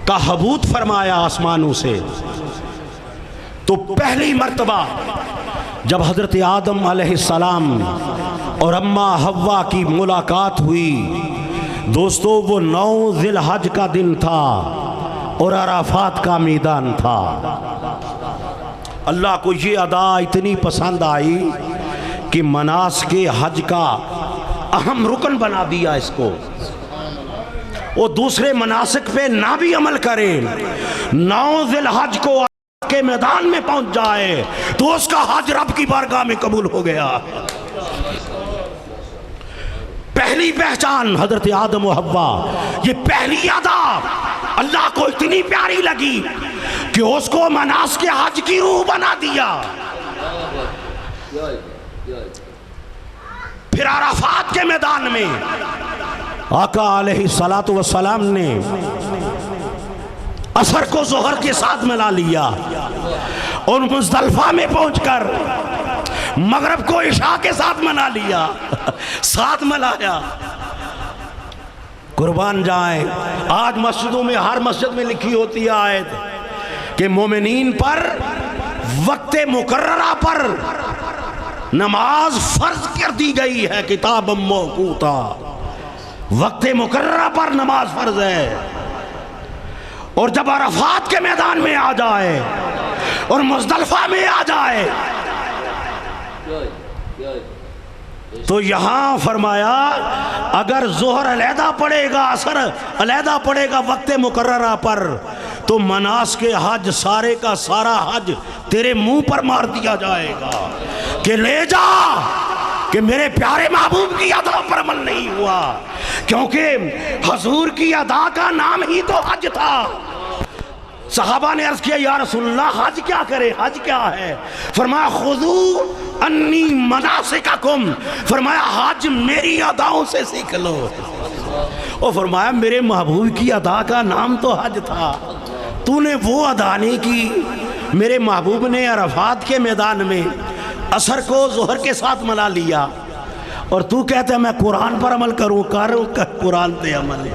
کا حبوط فرمایا آسمانوں سے, تو پہلی مرتبہ جب حضرت آدم علیہ السلام اور اماں حوا کی ملاقات ہوئی دوستو, وہ 9 ذی الحج کا دن تھا اور عرفات کا میدان تھا. اللہ کو یہ ادا اتنی پسند آئی کہ مناسک حج کا اہم رکن بنا دیا اس کو. وہ دوسرے مناسک پہ نہ بھی عمل کرے, 9 ذی الحج کو کے میدان میں پہنچ جائے تو اس کا حج رب کی بارگاہ میں قبول ہو گیا. پہلی پہچان حضرت آدم و حوا, یہ پہلی ادا اللہ کو اتنی پیاری لگی کہ اس کو مناسک حج کی روح بنا دیا. پھر عرفات کے میدان میں آقا علیہ السلام نے عصر کو ظہر کے ساتھ ملا لیا اور مزدلفہ میں پہنچ کر مغرب کو عشاء کے ساتھ منا لیا. ساتھ ملایا. قربان جائیں, آج مسجدوں میں ہر مسجد میں لکھی ہوتی ہے آیت کہ مومنین پر وقت مقررہ پر نماز فرض کر دی گئی ہے, کتاب موقوتا. وقت مقررہ پر نماز فرض ہے. اور جب عرفات کے میدان میں آ جائے اور مزدلفہ میں آ جائے تو یہاں فرمایا اگر ظہر علیحدہ پڑے گا, عصر علیحدہ پڑے گا وقت مقررہ پر, تو مناسک حج سارے کا سارا حج تیرے منہ پر مار دیا جائے گا کہ لے جا کہ میرے پیارے محبوب کی ادا پر عمل نہیں ہوا. کیونکہ حضور کی ادا کا نام ہی تو حج تھا. صحابہ نے عرض کیا یا رسول اللہ حج کیا کرے, حج کیا ہے؟ فرمایا خذو انی مناسککم, فرمایا حج میری اداؤں سے سیکھ لو. اور فرمایا میرے محبوب کی ادا کا نام تو حج تھا, تو نے وہ ادا نہیں کی. میرے محبوب نے عرفات کے میدان میں عصر کو ظہر کے ساتھ ملا لیا اور تو کہتے ہیں میں قرآن پر عمل کروں, قرآن پہ عمل ہے.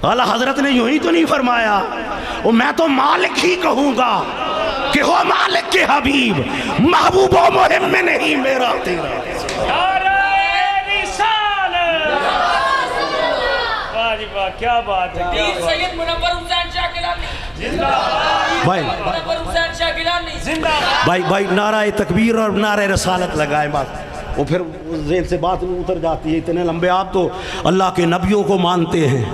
اعلیٰ حضرت نے یوں ہی تو نہیں فرمایا, اور میں تو مالک ہی کہوں گا کہ ہو مالک کے حبیب, محبوب و مہم میں نہیں میرا تیرا. کیا بات ہے, پیر سید منور حسین شاہ کے بھائی پر حسین شاہ گیلانی بھائی نعرہ تکبیر اور نعرہ رسالت لگائیں بات، وہ پھر ذہن سے بات اتر جاتی ہے. اتنے لمبے آپ تو اللہ کے نبیوں کو مانتے ہیں،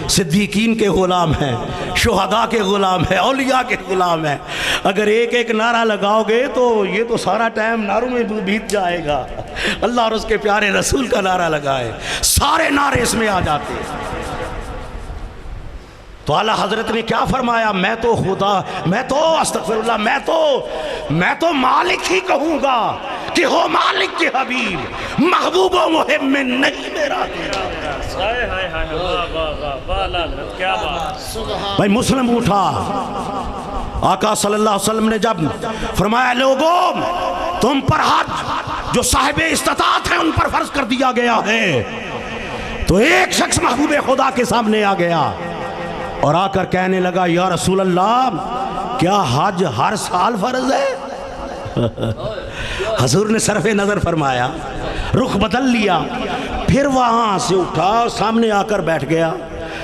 صدیقین کے غلام ہیں، شہداء کے غلام ہیں، اولیاء کے غلام ہیں. اگر ایک ایک نعرہ لگاؤ گے تو یہ تو سارا ٹائم نعروں میں بیت جائے گا. اللہ اور اس کے پیارے رسول کا نعرہ لگائے، سارے نعرے اس میں آ جاتے ہیں. تو اعلیٰ حضرت نے کیا فرمایا؟ میں تو خدا، میں تو استغفر اللہ، میں تو مالک ہی کہوں گا کہ ہو مالک کے حبیب، محبوب و محب میں نہیں میرا تیرا. کیا بات. بھائی مسلم اٹھا، آقا صلی اللہ علیہ وسلم نے جب فرمایا لوگوں تم پر حج جو صاحب استطاعت ہیں ان پر فرض کر دیا گیا ہے، تو ایک شخص محبوب خدا کے سامنے آ گیا اور آ کر کہنے لگا یا رسول اللہ کیا حج ہر سال فرض ہے؟ حضور نے صرف نظر فرمایا، رخ بدل لیا، پھر وہاں سے اٹھا سامنے آ کر بیٹھ گیا،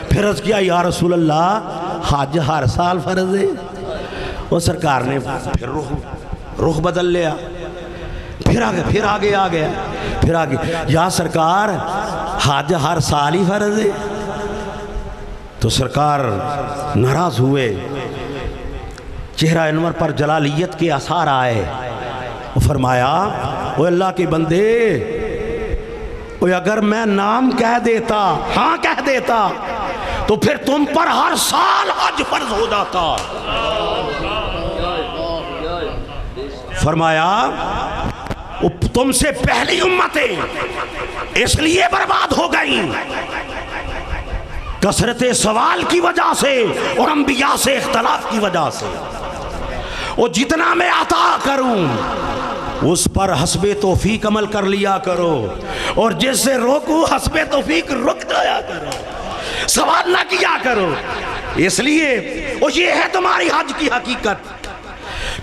پھر عرض کیا یا رسول اللہ حج ہر سال فرض ہے؟ وہ سرکار نے پھر رخ بدل لیا، پھر آگے آ گیا یا سرکار حج ہر سال ہی فرض ہے؟ تو سرکار ناراض ہوئے، چہرہ انور پر جلالیت کے آثار آئے. فرمایا اوہ اللہ کے بندے، اوہ اگر میں نام کہہ دیتا، ہاں کہہ دیتا، تو پھر تم پر ہر سال حج فرض ہو جاتا. فرمایا تم سے پہلی امتیں اس لیے برباد ہو گئیں کثرت سوال کی وجہ سے اور انبیاء سے اختلاف کی وجہ سے. وہ جتنا میں عطا کروں اس پر حسب توفیق عمل کر لیا کرو، اور جس سے روکوں حسب توفیق رک جایا کرو، سوال نہ کیا کرو. اس لیے وہ یہ ہے تمہاری حج کی حقیقت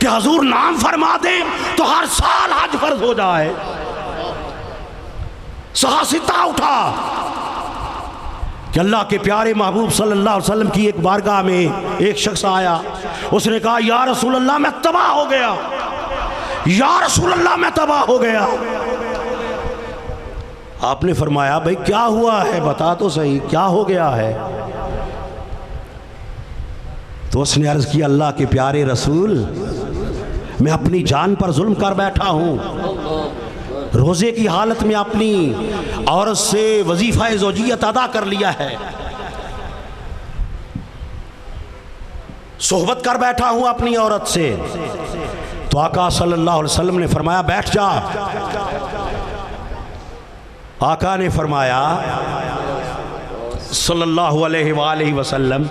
کہ حضور نام فرما دیں تو ہر سال حج فرض ہو جائے. سہاستا اٹھا کہ اللہ کے پیارے محبوب صلی اللہ علیہ وسلم کی ایک بارگاہ میں ایک شخص آیا، اس نے کہا یا رسول اللہ میں تباہ ہو گیا، یا رسول اللہ میں تباہ ہو گیا. آپ نے فرمایا بھئی کیا ہوا ہے، بتا تو صحیح کیا ہو گیا ہے؟ تو اس نے عرض کی اللہ کے پیارے رسول میں اپنی جان پر ظلم کر بیٹھا ہوں، روزے کی حالت میں اپنی عورت سے وظیفہ زوجیت ادا کر لیا ہے، صحبت کر بیٹھا ہوں اپنی عورت سے. تو آقا صلی اللہ علیہ وسلم نے فرمایا بیٹھ جا. آقا نے فرمایا صلی اللہ علیہ وآلہ وسلم،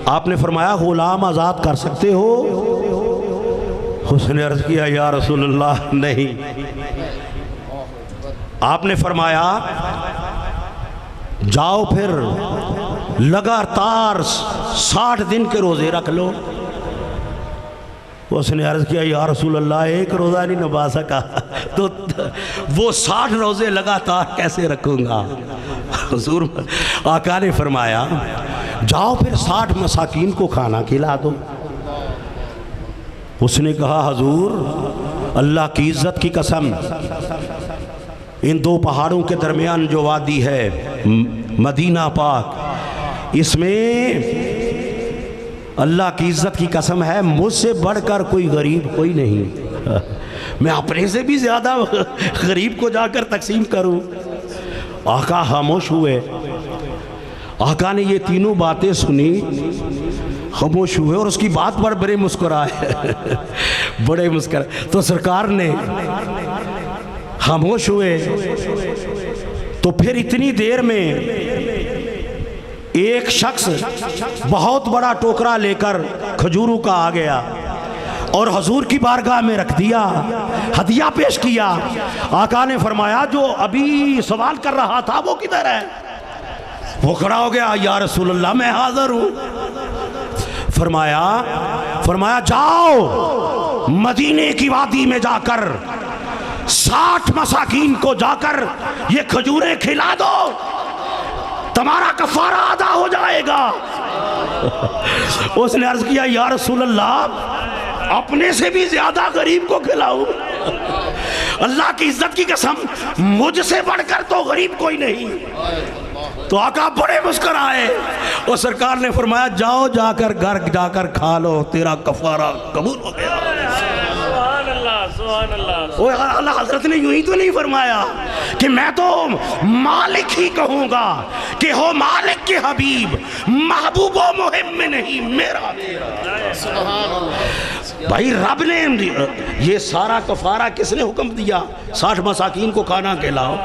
آپ نے فرمایا غلام آزاد کر سکتے ہو؟ اس نے عرض کیا یا رسول اللہ نہیں. آپ نے فرمایا جاؤ پھر لگاتار 60 دن کے روزے رکھ لو. اس نے عرض کیا یا رسول اللہ ایک روزہ نہیں نبھا سکا تو وہ 60 روزے لگاتار کیسے رکھوں گا؟ حضور آقا نے فرمایا جاؤ پھر 60 مساکین کو کھانا کھلا دو. اس نے کہا حضور اللہ کی عزت کی قسم، ان دو پہاڑوں کے درمیان جو وادی ہے مدینہ پاک، اس میں اللہ کی عزت کی قسم ہے مجھ سے بڑھ کر کوئی غریب کوئی نہیں، میں اپنے سے بھی زیادہ غریب کو جا کر تقسیم کروں. آقا خاموش ہوئے. آقا نے یہ تینوں باتیں سنی، خاموش ہوئے اور اس کی بات پر بڑے مسکرائے بڑے مسکرائے. تو سرکار نے خاموش ہوئے. تو پھر اتنی دیر میں ایک شخص بہت بڑا ٹوکرا لے کر کھجوروں کا آ گیا اور حضور کی بارگاہ میں رکھ دیا، ہدیہ پیش کیا. آقا نے فرمایا جو ابھی سوال کر رہا تھا وہ کدھر ہے؟ وہ کھڑا ہو گیا یا رسول اللہ میں حاضر ہوں. فرمایا جاؤ مدینے کی وادی میں جا کر 60 مساکین کو جا کر یہ کھجوریں کھلا دو. تمہارا کفارہ ادا ہو جائے گا۔ اس نے عرض کیا یا رسول اللہ اپنے سے بھی زیادہ غریب کو کھلاؤں؟ اللہ کی عزت کی قسم مجھ سے بڑھ کر تو غریب کوئی نہیں۔ تو آقا بڑے مسکرائے اور سرکار نے فرمایا جاؤ جا کر گھر جا کر کھا لو، تیرا کفارہ قبول ہو گیا۔ سبحان اللہ سبحان اللہ۔ وہ اللہ حضرت نے یوں ہی تو نہیں فرمایا کہ میں تو مالک ہی کہوں گا کہ ہو مالک کے حبیب، محبوب و محب میں نہیں میرا تیرا۔ سبحان اللہ۔ بھائی رب نے یہ سارا کفارہ کس نے حکم دیا؟ 60 مساکین کو کھانا کھلاؤ،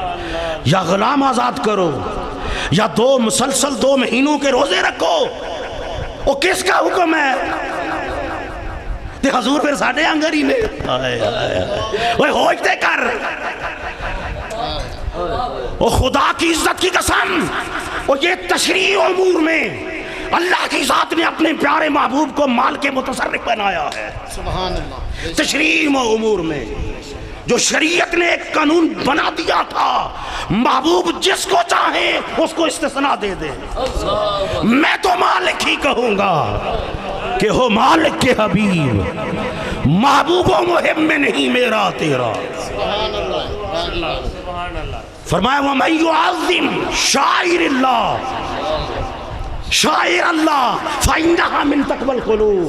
یا غلام آزاد کرو، یا مسلسل 2 مہینوں کے روزے رکھو۔ وہ کس کا حکم ہے؟ حضور پھر ساڑھے آنگری میں وہ ہوجتے کر، وہ خدا کی عزت کی قسم، اور یہ تشریع امور میں اللہ کی ذات نے اپنے پیارے محبوب کو مال کے متصرف بنایا ہے۔ سبحان اللہ۔ تشریع امور میں جو شریعت نے ایک قانون بنا دیا تھا، محبوب جس کو چاہے اس کو استثناء دے دے۔ میں تو مالک ہی کہوں گا کہ ہو مالک کے حبیب، محبوب و محب میں نہیں میرا تیرا۔ سبحان اللہ۔ سبحان اللہ۔ فرمایا وَمَن يُعَظِّمْ شَعَائِرَ اللَّهِ شَعَائِرَ اللَّهِ فَإِنَّهَا مِن تَقْوَى الْقُلُوبِ،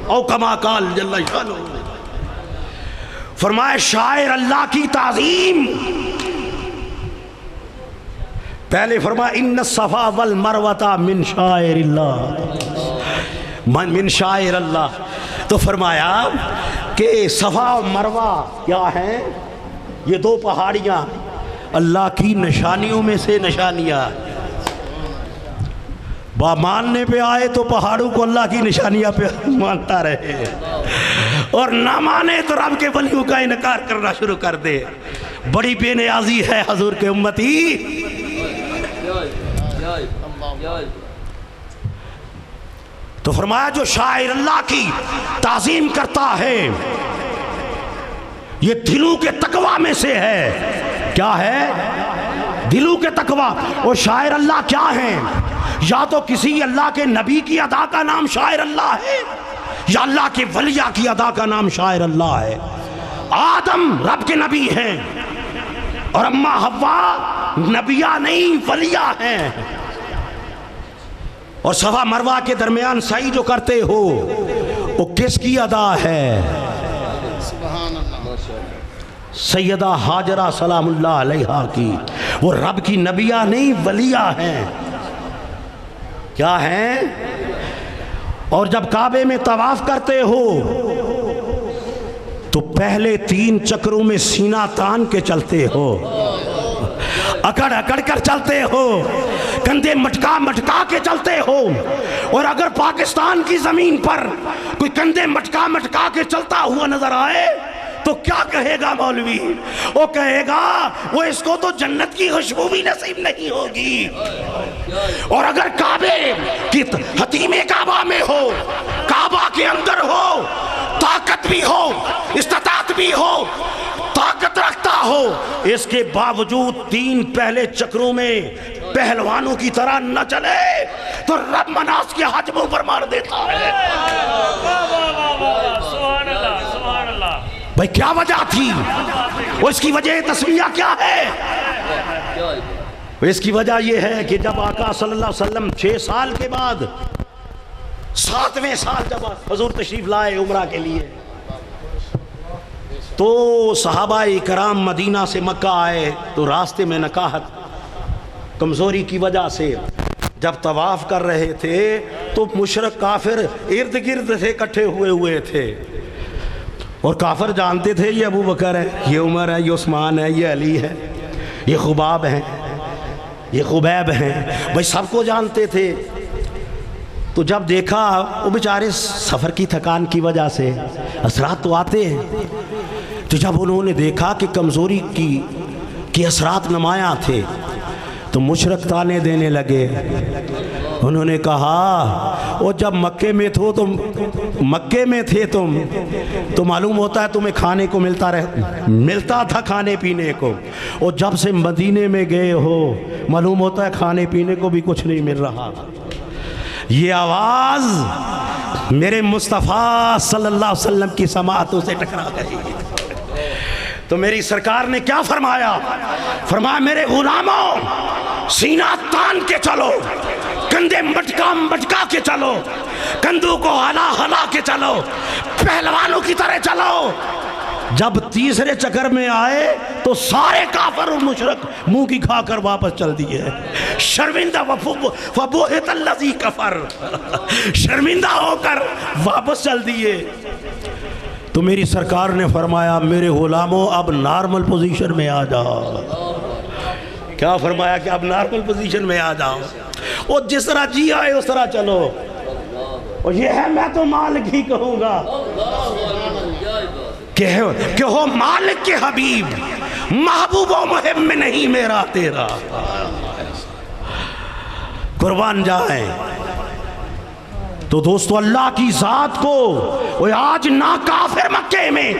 او کما قال جل شانہ۔ فرمایا شاعر اللہ کی تعظیم، پہلے فرمایا ان الصفا والمروہ من شاعر اللہ، من شاعر اللہ۔ تو فرمایا کہ صفا و مروہ کیا ہیں؟ یہ 2 پہاڑیاں اللہ کی نشانیوں میں سے نشانیاں۔ ماننے پہ آئے تو پہاڑوں کو اللہ کی نشانیاں پہ مانتا رہے، اور نہ مانے تو رب کے ولیوں کا انکار کرنا شروع کر دے۔ بڑی بے نیازی ہے حضور کے امتی۔ تو فرمایا جو شاعر اللہ کی تعظیم کرتا ہے یہ دلوں کے تقوی میں سے ہے۔ کیا ہے؟ دلوں کے تقوی۔ اور شاعر اللہ کیا ہیں؟ یا تو کسی اللہ کے نبی کی ادا کا نام شاعر اللہ ہے، یا اللہ کے ولیہ کی ادا کا نام شاعر اللہ ہے۔ آدم رب کے نبی ہیں اور اماں حوا نبیہ نہیں ولیہ ہیں۔ اور صفا مروہ کے درمیان سعی جو کرتے ہو وہ کس کی ادا ہے؟ سبحان اللہ۔ سیدہ ہاجرہ سلام اللہ علیہا کی۔ وہ رب کی نبیہ نہیں ولیہ ہیں۔ کیا ہیں؟ اور جب کعبے میں طواف کرتے ہو تو پہلے 3 چکروں میں سینہ تان کے چلتے ہو، اکڑ اکڑ کر چلتے ہو، کندھے مٹکا مٹکا کے چلتے ہو۔ اور اگر پاکستان کی زمین پر کوئی کندھے مٹکا مٹکا کے چلتا ہوا نظر آئے تو کیا کہے گا مولوی؟ وہ کہے گا وہ اس کو تو جنت کی خوشبو بھی نصیب نہیں ہوگی۔ اور اگر کعبے کی حتیم کعبہ میں ہو، کعبہ کے اندر ہو، طاقت بھی ہو، استطاعت بھی ہو، طاقت رکھتا ہو، اس کے باوجود 3 پہلے چکروں میں پہلوانوں کی طرح نہ چلے تو رب مناس کے حجموں پر مار دیتا ہے۔ سبحان اللہ سبحان اللہ۔ بھئی کیا وجہ تھی؟ وہ اس کی وجہ تسمیہ کیا ہے؟ اس کی وجہ یہ ہے کہ جب آقا صلی اللہ علیہ وسلم 6 سال کے بعد 7ویں سال جب حضور تشریف لائے عمرہ کے لیے تو صحابہ کرام مدینہ سے مکہ آئے تو راستے میں نکاحت کمزوری کی وجہ سے جب طواف کر رہے تھے تو مشرک کافر ارد گرد سے اکٹھے ہوئے تھے، اور کافر جانتے تھے یہ ابو بکر ہے، یہ عمر ہے، یہ عثمان ہے، یہ علی ہے، یہ خباب ہیں، یہ خبیب ہیں، بھائی سب کو جانتے تھے۔ تو جب دیکھا وہ بیچارے سفر کی تھکان کی وجہ سے اثرات تو آتے ہیں، تو جب انہوں نے دیکھا کہ کمزوری کی اثرات نمایاں تھے تو مشرک تانے دینے لگے، انہوں نے کہا وہ جب مکے میں تھے تم تو معلوم ہوتا ہے تمہیں کھانے کو ملتا تھا کھانے پینے کو، اور جب سے مدینے میں گئے ہو معلوم ہوتا ہے کھانے پینے کو بھی کچھ نہیں مل رہا۔ یہ آواز میرے مصطفیٰ صلی اللہ علیہ وسلم کی سماعتوں سے ٹکرا گئی تو میری سرکار نے کیا فرمایا؟ فرمایا میرے غلاموں سینہ تان کے چلو، کندھے مٹکا کے چلو، کندھوں کو ہلا کے چلو، پہلوانوں کی طرح چلو۔ جب تیسرے چکر میں آئے تو سارے کافر اور مشرک منہ کی کھا کر واپس چل دیے، شرمندہ فبوہت الذی کفر، شرمندہ ہو کر واپس چل دیے۔ تو میری سرکار نے فرمایا میرے غلاموں اب نارمل پوزیشن میں آ جاؤ۔ کیا فرمایا کہ اب نارمل پوزیشن میں آ جاؤ، اور جس طرح جی آئے اس طرح چلو۔ اور یہ ہے میں تو مالک ہی کہوں گا کہ ہو مالک کے حبیب، محبوب و محب میں نہیں میرا تیرا، قربان جائیں۔ تو دوستو اللہ کی ذات کو وہ آج نہ کافر مکے میں،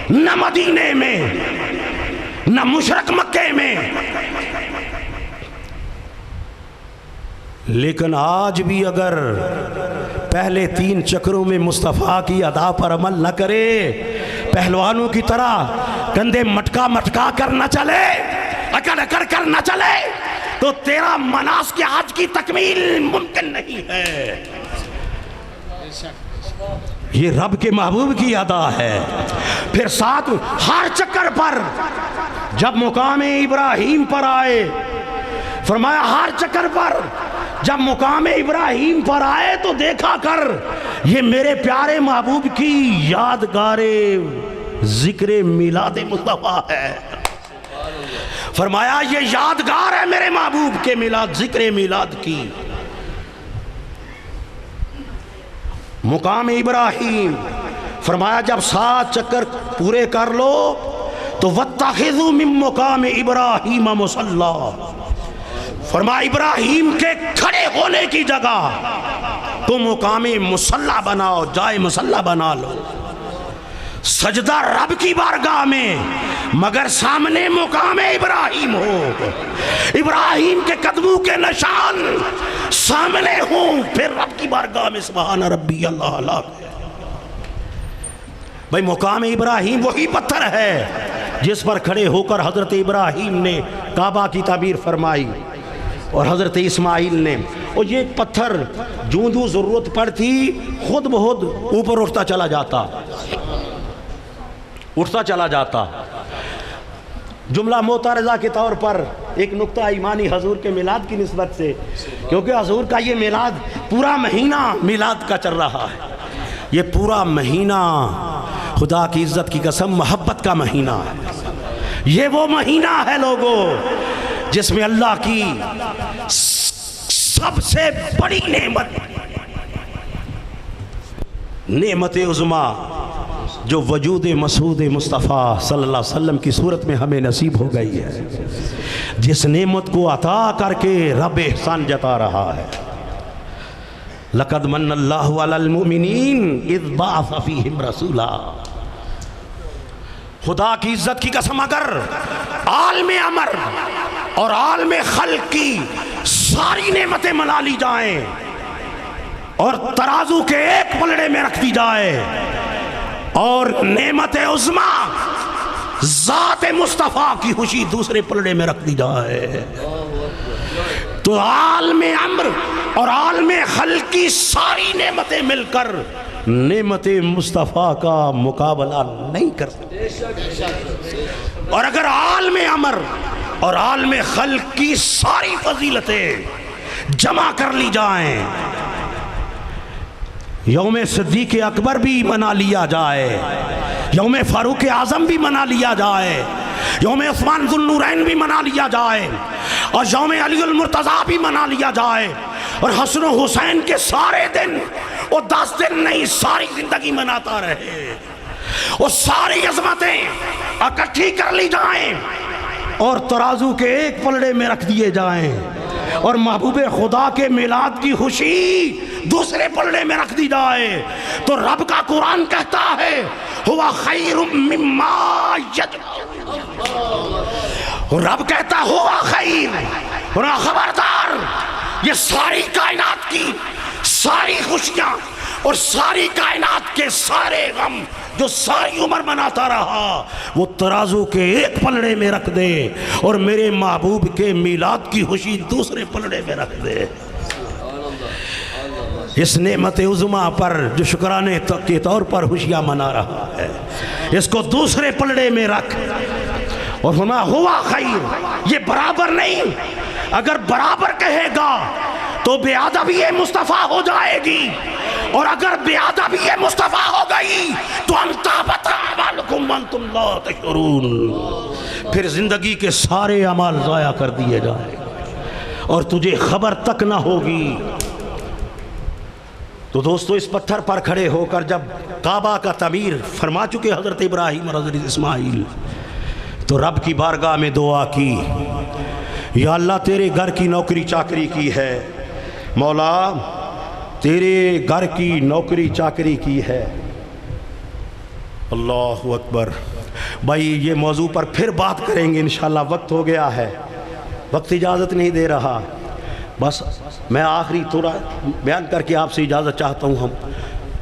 نہ مدینے میں، نہ مشرک مکے میں، لیکن آج بھی اگر پہلے 3 چکروں میں مصطفیٰ کی ادا پر عمل نہ کرے، پہلوانوں کی طرح کندھے مٹکا کر نہ چلے، اکڑ کر نہ چلے، تو تیرا مناسک حج کی تکمیل ممکن نہیں ہے۔ یہ رب کے محبوب کی ادا ہے۔ پھر ساتھ ہر چکر پر جب مقام ابراہیم پر آئے، فرمایا ہر چکر پر جب مقام ابراہیم پر آئے تو دیکھا کر یہ میرے پیارے محبوب کی یادگار ذکر میلاد مصطفیٰ ہے۔ فرمایا یہ یادگار ہے میرے محبوب کے میلاد، ذکر میلاد کی۔ مقام ابراہیم فرمایا جب 7 چکر پورے کر لو تو وَاتَّخِذُوا مِن مقام ابراہیم مُصَلَّى، فرمایا ابراہیم کے کھڑے ہونے کی جگہ تو مقام مصلی بناؤ، جائے مصلی بنا لو، سجدہ رب کی بارگاہ میں، مگر سامنے مقام ابراہیم ہو، ابراہیم کے قدموں کے نشان سامنے ہوں، پھر رب کی بارگاہ میں سبحان ربی اللہ اعلیٰ۔ بھئی مقام ابراہیم وہی پتھر ہے جس پر کھڑے ہو کر حضرت ابراہیم نے کعبہ کی تعمیر فرمائی، اور حضرت اسماعیل نے، اور یہ پتھر جوں ضرورت پڑتی خود بخود اوپر اٹھتا چلا جاتا۔ جملہ معترضہ کے طور پر ایک نقطہ ایمانی حضور کے میلاد کی نسبت سے، کیونکہ حضور کا یہ میلاد پورا مہینہ میلاد کا چل رہا ہے، یہ پورا مہینہ خدا کی عزت کی قسم محبت کا مہینہ ہے۔ یہ وہ مہینہ ہے لوگوں جس میں اللہ کی سب سے بڑی نعمت عظمیٰ جو وجود مسعود مصطفیٰ صلی اللہ علیہ وسلم کی صورت میں ہمیں نصیب ہو گئی ہے، جس نعمت کو عطا کر کے رب احسان جتا رہا ہے۔ لَقَدْ مَنَّ اللَّهُ عَلَى الْمُؤْمِنِينَ إِذْ بَعَثَ فِيهِمْ رَسُولًا۔ خدا کی عزت کی قسم اگر عالم امر اور عالم خلق کی ساری نعمتیں منا لی جائیں اور ترازو کے ایک پلڑے میں رکھ دی جائے اور نعمت عظمیٰ ذات مصطفیٰ کی خوشی دوسرے پلڑے میں رکھ دی جائے، تو عالم امر اور عالم خلق کی ساری نعمتیں مل کر نعمت مصطفیٰ کا مقابلہ نہیں کر سکتے۔ اور اگر عالم امر اور عالم خلق کی ساری فضیلتیں جمع کر لی جائیں، یوم صدیق اکبر بھی منا لیا جائے، یوم فاروق اعظم بھی منا لیا جائے، یوم عثمان ذو النورین بھی منا لیا جائے، اور یوم علی المرتضیٰ بھی منا لیا جائے، اور حسن و حسین کے سارے دن، وہ 10 دن نہیں ساری زندگی مناتا رہے، وہ ساری عظمتیں اکٹھی کر لی جائیں اور ترازو کے ایک پلڑے میں رکھ دیے جائیں، اور محبوب خدا کے میلاد کی خوشی دوسرے پلڑے میں رکھ دی جائے تو رب کا قرآن کہتا ہے ہوا خیر مما یجمعون، رب کہتا ہوا خیر، اور خبردار یہ ساری کائنات کی ساری خوشیاں اور ساری کائنات کے سارے غم جو ساری عمر مناتا رہا وہ ترازو کے ایک پلڑے میں رکھ دے اور میرے محبوب کے میلاد کی خوشی دوسرے پلڑے میں رکھ دے۔ اس نعمت عظمیٰ پر جو شکرانے کے طور پر خوشیاں منا رہا ہے اس کو دوسرے پلڑے میں رکھ اور فرمایا ہوا خیر، یہ برابر نہیں، اگر برابر کہے گا تو بے ادبی مصطفیٰ ہو جائے گی اور اگر بے ادبی مصطفیٰ ہو گئی تو انتابت اعمالکم وانتم لا تشعرون، پھر زندگی کے سارے اعمال ضائع کر دیے جائیں اور تجھے خبر تک نہ ہوگی۔ تو دوستو اس پتھر پر کھڑے ہو کر جب کعبہ کا تعمیر فرما چکے حضرت ابراہیم اور حضرت اسماعیل تو رب کی بارگاہ میں دعا کی، یا اللہ تیرے گھر کی نوکری چاکری کی ہے، مولا تیرے گھر کی نوکری چاکری کی ہے۔ اللہ اکبر۔ بھائی یہ موضوع پر پھر بات کریں گے انشاءاللہ، وقت ہو گیا ہے، وقت اجازت نہیں دے رہا، بس میں آخری تھوڑا بیان کر کے آپ سے اجازت چاہتا ہوں، ہم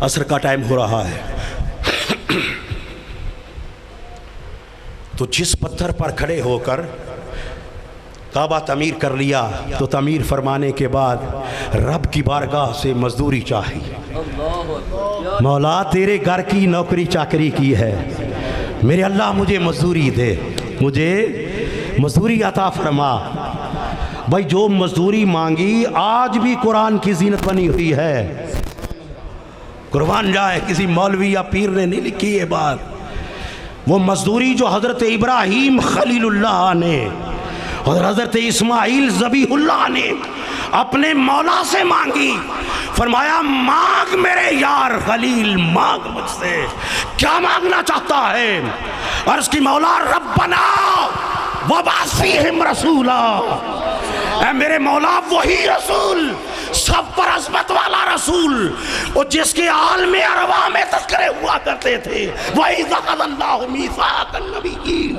عصر کا ٹائم ہو رہا ہے۔ تو جس پتھر پر کھڑے ہو کر کعبہ تعمیر کر لیا تو تعمیر فرمانے کے بعد رب کی بارگاہ سے مزدوری چاہیے، مولا تیرے گھر کی نوکری چاکری کی ہے، میرے اللہ مجھے مزدوری دے، مجھے مزدوری عطا فرما۔ بھائی جو مزدوری مانگی آج بھی قرآن کی زینت بنی ہوئی ہے، قربان جائے کسی مولوی یا پیر نے نہیں لکھی یہ بات، وہ مزدوری جو حضرت ابراہیم خلیل اللہ نے اور حضرت اسماعیل ذبیح اللہ نے اپنے مولا سے مانگی، فرمایا مانگ میرے یار خلیل، مانگ مجھ سے، کیا مانگنا چاہتا ہے؟ عرض کی مولا ربنا وابعث فیہم رسولا، اے میرے مولا وہی رسول، سب پر عظمت والا رسول، اور جس کے عالم ارواح میں تذکرے ہوا کرتے تھے، وَإِذْ أَخَذَ اللَّهُ مِيثَاقَ النَّبِيِّينَ،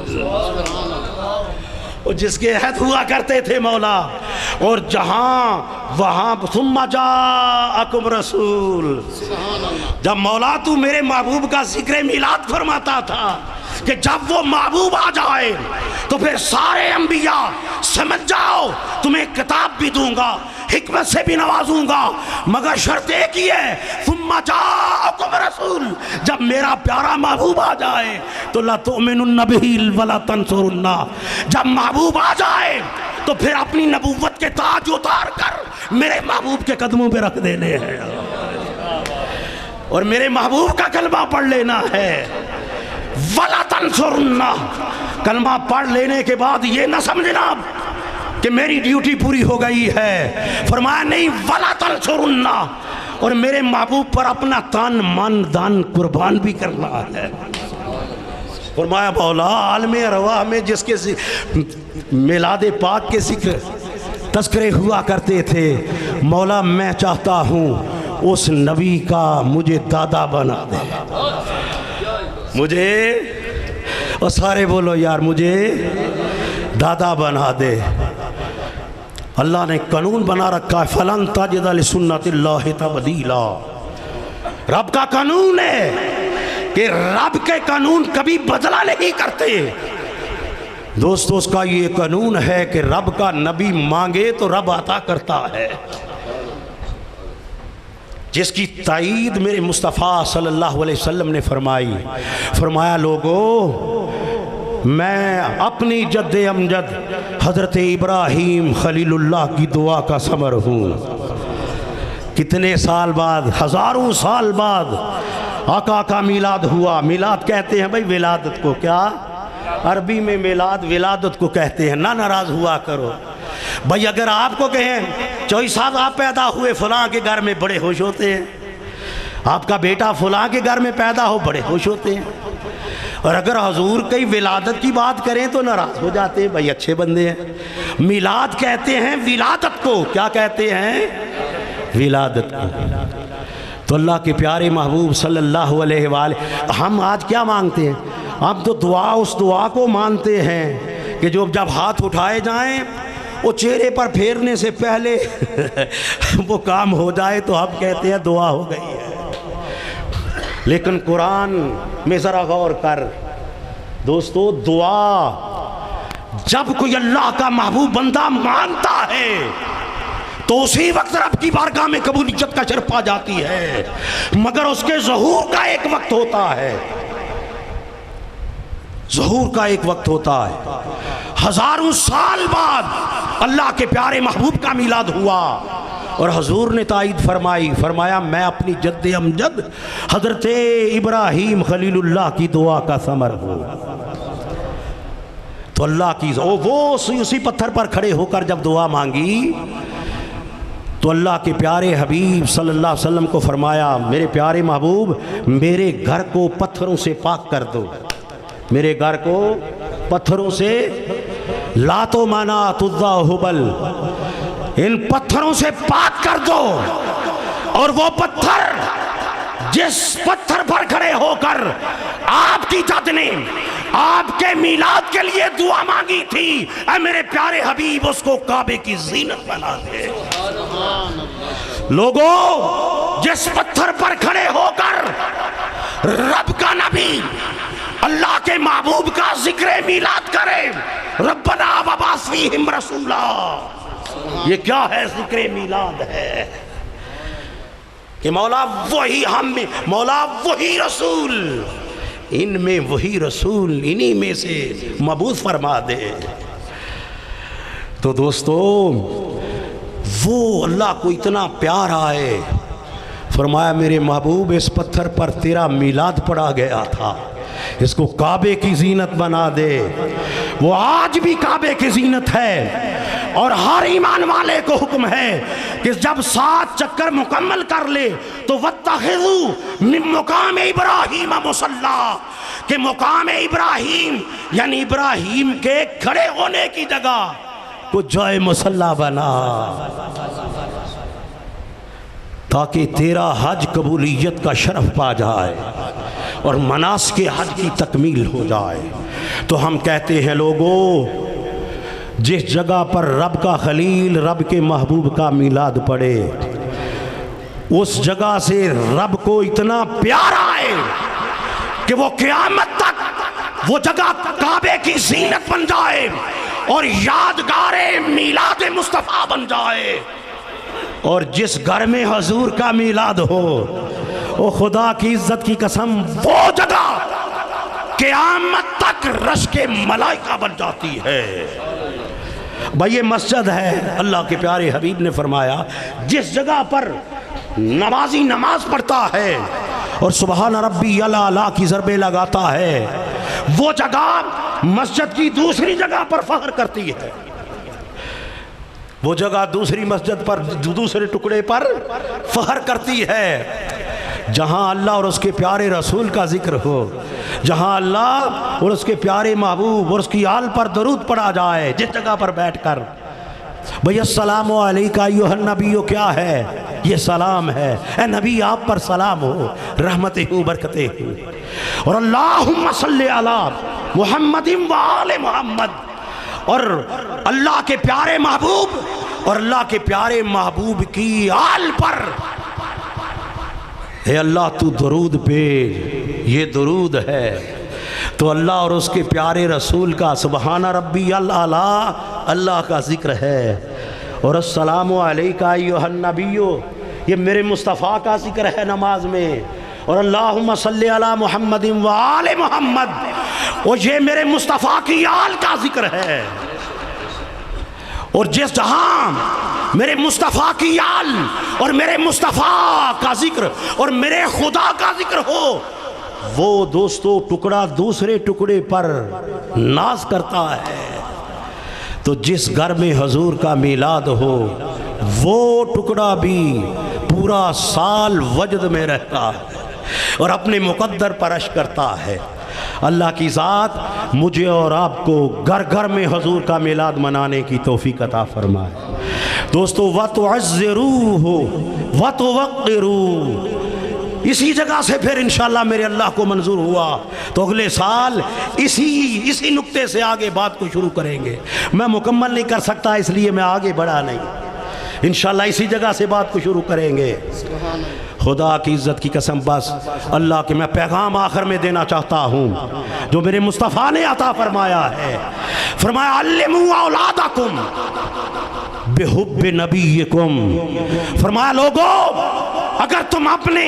اور جس کے عہد ہوا کرتے تھے مولا، اور جہاں وہاں ثم جاءکم رسول، جب مولا تو میرے محبوب کا ذکر میلاد فرماتا تھا کہ جب وہ محبوب آ جائے تو پھر سارے انبیاء سمجھ جاؤ تمہیں کتاب بھی دوں گا، حکمت سے بھی نوازوں گا، مگر شرط ایک ہی ہے ثم جاءکم رسول، جب میرا پیارا محبوب آ جائے تو لا تؤمنن بہ ولا تنصرن، جب محبوب آ جائے تو پھر اپنی نبوت کے تاج اتار کر میرے محبوب کے قدموں پہ رکھ دینے ہیں اور میرے محبوب کا کلمہ پڑھ لینا ہے۔ وَلَا تَنْصُرُنَّ، کلمہ پڑھ لینے کے بعد یہ نہ سمجھنا کہ میری ڈیوٹی پوری ہو گئی ہے، فرمایا نہیں وَلَا تَنْصُرُنَّ، اور میرے محبوب پر اپنا تن من دان قربان بھی کرنا ہے۔ فرمایا مولا عالم ارواح میں جس کے میلاد پاک کے ذکر تذکرے ہوا کرتے تھے، مولا میں چاہتا ہوں اس نبی کا مجھے دادا بنا دے، مجھے، اور سارے بولو یار مجھے دادا بنا دے۔ اللہ نے قانون بنا رکھا ہے فَلَن تَجِدَ لِسُنَّتِ اللَّهِ تَبْدِيلًا، رب کا قانون ہے کہ رب کے قانون کبھی بدلا نہیں کرتے۔ دوستو اس کا یہ قانون ہے کہ رب کا نبی مانگے تو رب عطا کرتا ہے، جس کی تائید میرے مصطفیٰ صلی اللہ علیہ وسلم نے فرمائی، فرمایا لوگو میں اپنی جد امجد حضرت ابراہیم خلیل اللہ کی دعا کا ثمر ہوں۔ کتنے سال بعد، ہزاروں سال بعد آقا کا میلاد ہوا۔ میلاد کہتے ہیں بھائی ولادت کو، کیا عربی میں میلاد ولادت کو کہتے ہیں، نہ ناراض ہوا کرو بھائی۔ اگر آپ کو کہیں چوئی صاحب آپ پیدا ہوئے فلاں کے گھر میں، بڑے خوش ہوتے ہیں، آپ کا بیٹا فلاں کے گھر میں پیدا ہو، بڑے خوش ہوتے ہیں، اور اگر حضور کی ولادت کی بات کریں تو ناراض ہو جاتے ہیں، بھائی اچھے بندے ہیں۔ میلاد کہتے ہیں ولادت کو، کیا کہتے ہیں؟ ولادت کو۔ تو اللہ کے پیارے محبوب صلی اللہ علیہ وآلہ، ہم آج کیا مانگتے ہیں؟ ہم تو دعا اس دعا کو مانتے ہیں کہ جب ہاتھ اٹھائے جائیں وہ چہرے پر پھیرنے سے پہلے وہ کام ہو جائے تو ہم کہتے ہیں دعا ہو گئی ہے۔ لیکن قرآن میں ذرا غور کر دوستو، دعا جب کوئی اللہ کا محبوب بندہ مانتا ہے تو اسی وقت رب کی بارگاہ میں قبولیت کا شرف پا جاتی ہے، مگر اس کے ظہور کا ایک وقت ہوتا ہے، ظہور کا ایک وقت ہوتا ہے۔ ہزاروں سال بعد اللہ کے پیارے محبوب کا میلاد ہوا اور حضور نے تائید فرمایا میں اپنی جد امجد حضرت ابراہیم خلیل اللہ کی دعا کا ثمر ہوں۔ تو اللہ کی وہ اسی پتھر پر کھڑے ہو کر جب دعا مانگی تو اللہ کے پیارے حبیب صلی اللہ علیہ وسلم کو فرمایا میرے پیارے محبوب میرے گھر کو پتھروں سے پاک کر دو، میرے گھر کو پتھروں سے، لات و منات عزا و حبل، ان پتھروں سے پاک کر دو۔ اور وہ پتھر جس پتھر پر کھڑے ہو کر آپ کی جد نے آپ کے میلاد کے لیے دعا مانگی تھی، اے میرے پیارے حبیب اس کو کعبے کی زینت بنا دے۔ لوگوں، جس پتھر پر کھڑے ہو کر رب کا نبی اللہ کے محبوب کا ذکر میلاد کرے، ربنا وبعث فیہم رسولا، یہ کیا ہے؟ ذکر میلاد ہے کہ مولا وہی ہم میں، مولا وہی رسول، ان میں وہی رسول انہی میں سے مبعوث فرما دے۔ تو دوستو، وہ اللہ کو اتنا پیار آئے، فرمایا میرے محبوب اس پتھر پر تیرا میلاد پڑا گیا تھا، اس کو کعبے کی زینت بنا دے۔ وہ آج بھی کعبے کی زینت ہے اور ہر ایمان والے کو حکم ہے کہ جب 7 چکر مکمل کر لے تو وَاتَّخِذُوا مِن مقام ابراہیم مصلی، کہ مقام ابراہیم یعنی ابراہیم کے کھڑے ہونے کی جگہ کو جائے مصلی بنا، تاکہ تیرا حج قبولیت کا شرف پا جائے اور مناسک حج کی تکمیل ہو جائے۔ تو ہم کہتے ہیں لوگوں، جس جگہ پر رب کا خلیل رب کے محبوب کا میلاد پڑے، اس جگہ سے رب کو اتنا پیار آئے کہ وہ قیامت تک وہ جگہ کعبے کی زینت بن جائے اور یادگار میلاد مصطفیٰ بن جائے۔ اور جس گھر میں حضور کا میلاد ہو، او خدا کی عزت کی قسم، وہ جگہ قیامت تک رشک ملائکہ بن جاتی ہے۔ بھائی یہ مسجد ہے، اللہ کے پیارے حبیب نے فرمایا جس جگہ پر نمازی نماز پڑھتا ہے اور سبحان ربی الاعلیٰ کی ضربیں لگاتا ہے، وہ جگہ مسجد کی دوسری جگہ پر فخر کرتی ہے، وہ جگہ دوسری مسجد پر دوسرے ٹکڑے پر فخر کرتی ہے جہاں اللہ اور اس کے پیارے رسول کا ذکر ہو، جہاں اللہ اور اس کے پیارے محبوب اور اس کی آل پر درود پڑھا جائے، جس جگہ پر بیٹھ کر بھئی السلام علیکہ ایھا النبی کیا ہے؟ یہ سلام ہے، اے نبی آپ پر سلام ہو، رحمتیں ہوں، برکتیں ہوں، اور اللہم صلی علی محمد و آل محمد، اور اللہ کے پیارے محبوب اور اللہ کے پیارے محبوب کی آل پر اے اللہ تو درود بھیج، یہ درود ہے۔ تو اللہ اور اس کے پیارے رسول کا سبحان ربی الاعلیٰ اللہ کا ذکر ہے، اور السلام علیکہ ایھا النبی یہ میرے مصطفیٰ کا ذکر ہے نماز میں، اور اللہم صلی علی محمد و آل محمد، اور یہ میرے مصطفیٰ کی آل کا ذکر ہے۔ اور جس جہاں میرے مصطفیٰ کی آل اور میرے مصطفیٰ کا ذکر اور میرے خدا کا ذکر ہو، وہ دوستو ٹکڑا دوسرے ٹکڑے پر ناز کرتا ہے۔ تو جس گھر میں حضور کا میلاد ہو، وہ ٹکڑا بھی پورا سال وجد میں رہتا ہے اور اپنے مقدر پر عشق کرتا ہے۔ اللہ کی ذات مجھے اور آپ کو گھر گھر میں حضور کا میلاد منانے کی توفیق عطا فرمائے۔ دوستو وَتُعَزِّرُوهُ وَتُوَقِّرُوهُ، اسی جگہ سے پھر انشاءاللہ میرے اللہ کو منظور ہوا تو اگلے سال اسی نقطے سے آگے بات کو شروع کریں گے۔ میں مکمل نہیں کر سکتا اس لیے میں آگے بڑھا نہیں، انشاءاللہ اسی جگہ سے بات کو شروع کریں گے۔ خدا کی عزت کی قسم بس اللہ کے میں پیغام آخر میں دینا چاہتا ہوں جو میرے مصطفیٰ نے عطا فرمایا ہے۔ فرمایا علموا اولادکم بحب نبیکم، فرمایا لوگو اگر تم اپنے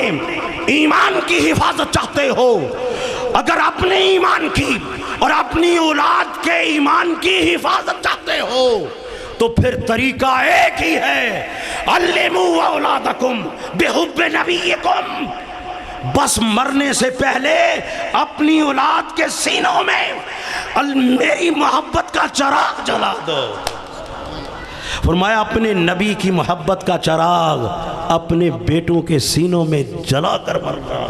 ایمان کی حفاظت چاہتے ہو، اگر اپنے ایمان کی اور اپنی اولاد کے ایمان کی حفاظت چاہتے ہو تو پھر طریقہ ایک ہی ہے، علموا اولادکم بحب نبیکم، بس مرنے سے پہلے اپنی اولاد کے سینوں میں میری محبت کا چراغ جلا دو۔ فرمایا اپنے نبی کی محبت کا چراغ اپنے بیٹوں کے سینوں میں جلا کر مرنا،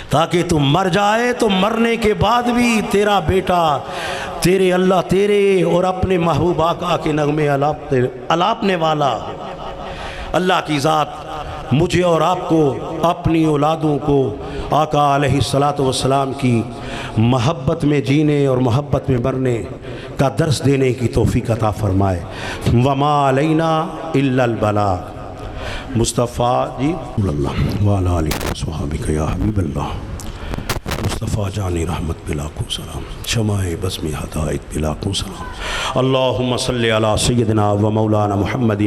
تاکہ تم مر جائے تو مرنے کے بعد بھی تیرا بیٹا تیرے اللہ تیرے اور اپنے محبوب آقا کے نغمے الاپنے والا۔ اللہ کی ذات مجھے اور آپ کو اپنی اولادوں کو آقا علیہ السلام کی محبت میں جینے اور محبت میں مرنے کا درس دینے کی توفیق عطا فرمائے۔ وما علینا الا البلاغ۔ مصطفیٰ جی اللہ وعلی آلہ وصحبہ یا حبیب اللہ، مصطفیٰ جانی رحمت بلاکو سلام، شمع بزم ہدایت بلاکو سلام، اللہم صلی علی سیدنا و مولانا محمد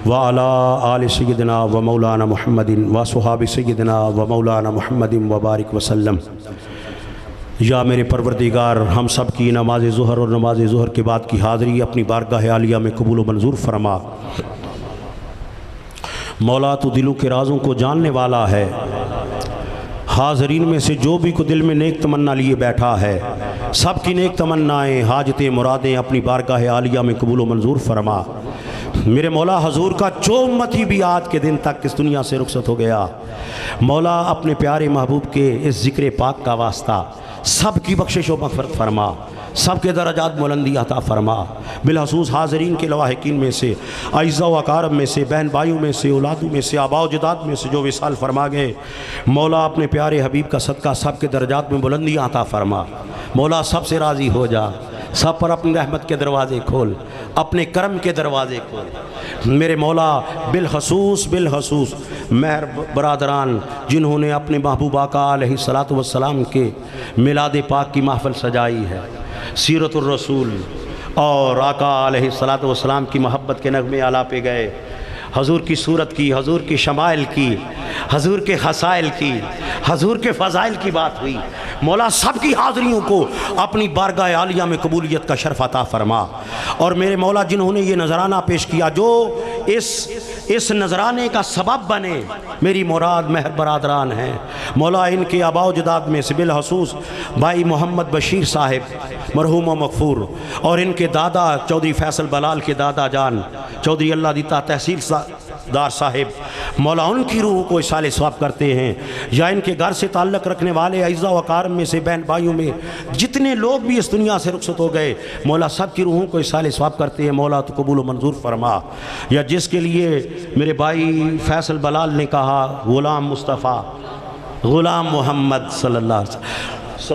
وعلی آل سیدنا و مولانا محمد و صحاب سیدنا و مولانا محمد وبارک وسلم۔ یا میرے پروردگار ہم سب کی نماز ظہر اور نماز ظہر کے بعد کی حاضری اپنی بارگاہ عالیہ میں قبول و منظور فرما۔ مولا تو دلوں کے رازوں کو جاننے والا ہے، حاضرین میں سے جو بھی کو دل میں نیک تمنا لیے بیٹھا ہے سب کی نیک تمنائیں حاجتیں مرادیں اپنی بارگاہ عالیہ میں قبول و منظور فرما۔ میرے مولا حضور کا جو امتی بھی آج کے دن تک اس دنیا سے رخصت ہو گیا، مولا اپنے پیارے محبوب کے اس ذکر پاک کا واسطہ سب کی بخشش و مغفرت فرما، سب کے درجات بلندی عطا فرما، بالخصوص حاضرین کے لواحقین میں سے، اعزاء و اقارب میں سے، بہن بھائیوں میں سے، اولادوں میں سے، آباء و جداد میں سے جو وصال فرما گئے، مولا اپنے پیارے حبیب کا صدقہ سب کے درجات میں بلندی عطا فرما۔ مولا سب سے راضی ہو جا، سب پر اپنی رحمت کے دروازے کھول، اپنے کرم کے دروازے کھول۔ میرے مولا بالخصوص مہر برادران جنہوں نے اپنے محبوب آقا علیہ السلام کے میلاد پاک کی محفل سجائی ہے، سیرت الرسول اور آقا علیہ السلام کی محبت کے نغمے آلاپے گئے، حضور کی صورت کی، حضور کی شمائل کی، حضور کے خصائل کی، حضور کے فضائل کی بات ہوئی۔ مولا سب کی حاضریوں کو اپنی بارگاہ عالیہ میں قبولیت کا شرف عطا فرما۔ اور میرے مولا جنہوں نے یہ نذرانہ پیش کیا، جو اس نذرانے کا سبب بنے، میری مراد مہر برادران ہیں، مولا ان کے آباء و جداد میں سے بالخصوص بھائی محمد بشیر صاحب مرحوم و مغفور، اور ان کے دادا چودھری فیصل بلال کے دادا جان چودھری اللہ دیتا تحصیل دار صاحب، مولا ان کی روح کو اصال ثواب کرتے ہیں، یا ان کے گھر سے تعلق رکھنے والے اعزاء و اقارب میں سے، بہن بھائیوں میں جتنے لوگ بھی اس دنیا سے رخصت ہو گئے، مولا سب کی روحوں کو اصال ثواب کرتے ہیں، مولا تو قبول و منظور فرما۔ یا جس کے لیے میرے بھائی فیصل بلال نے کہا غلام مصطفیٰ، غلام محمد صلی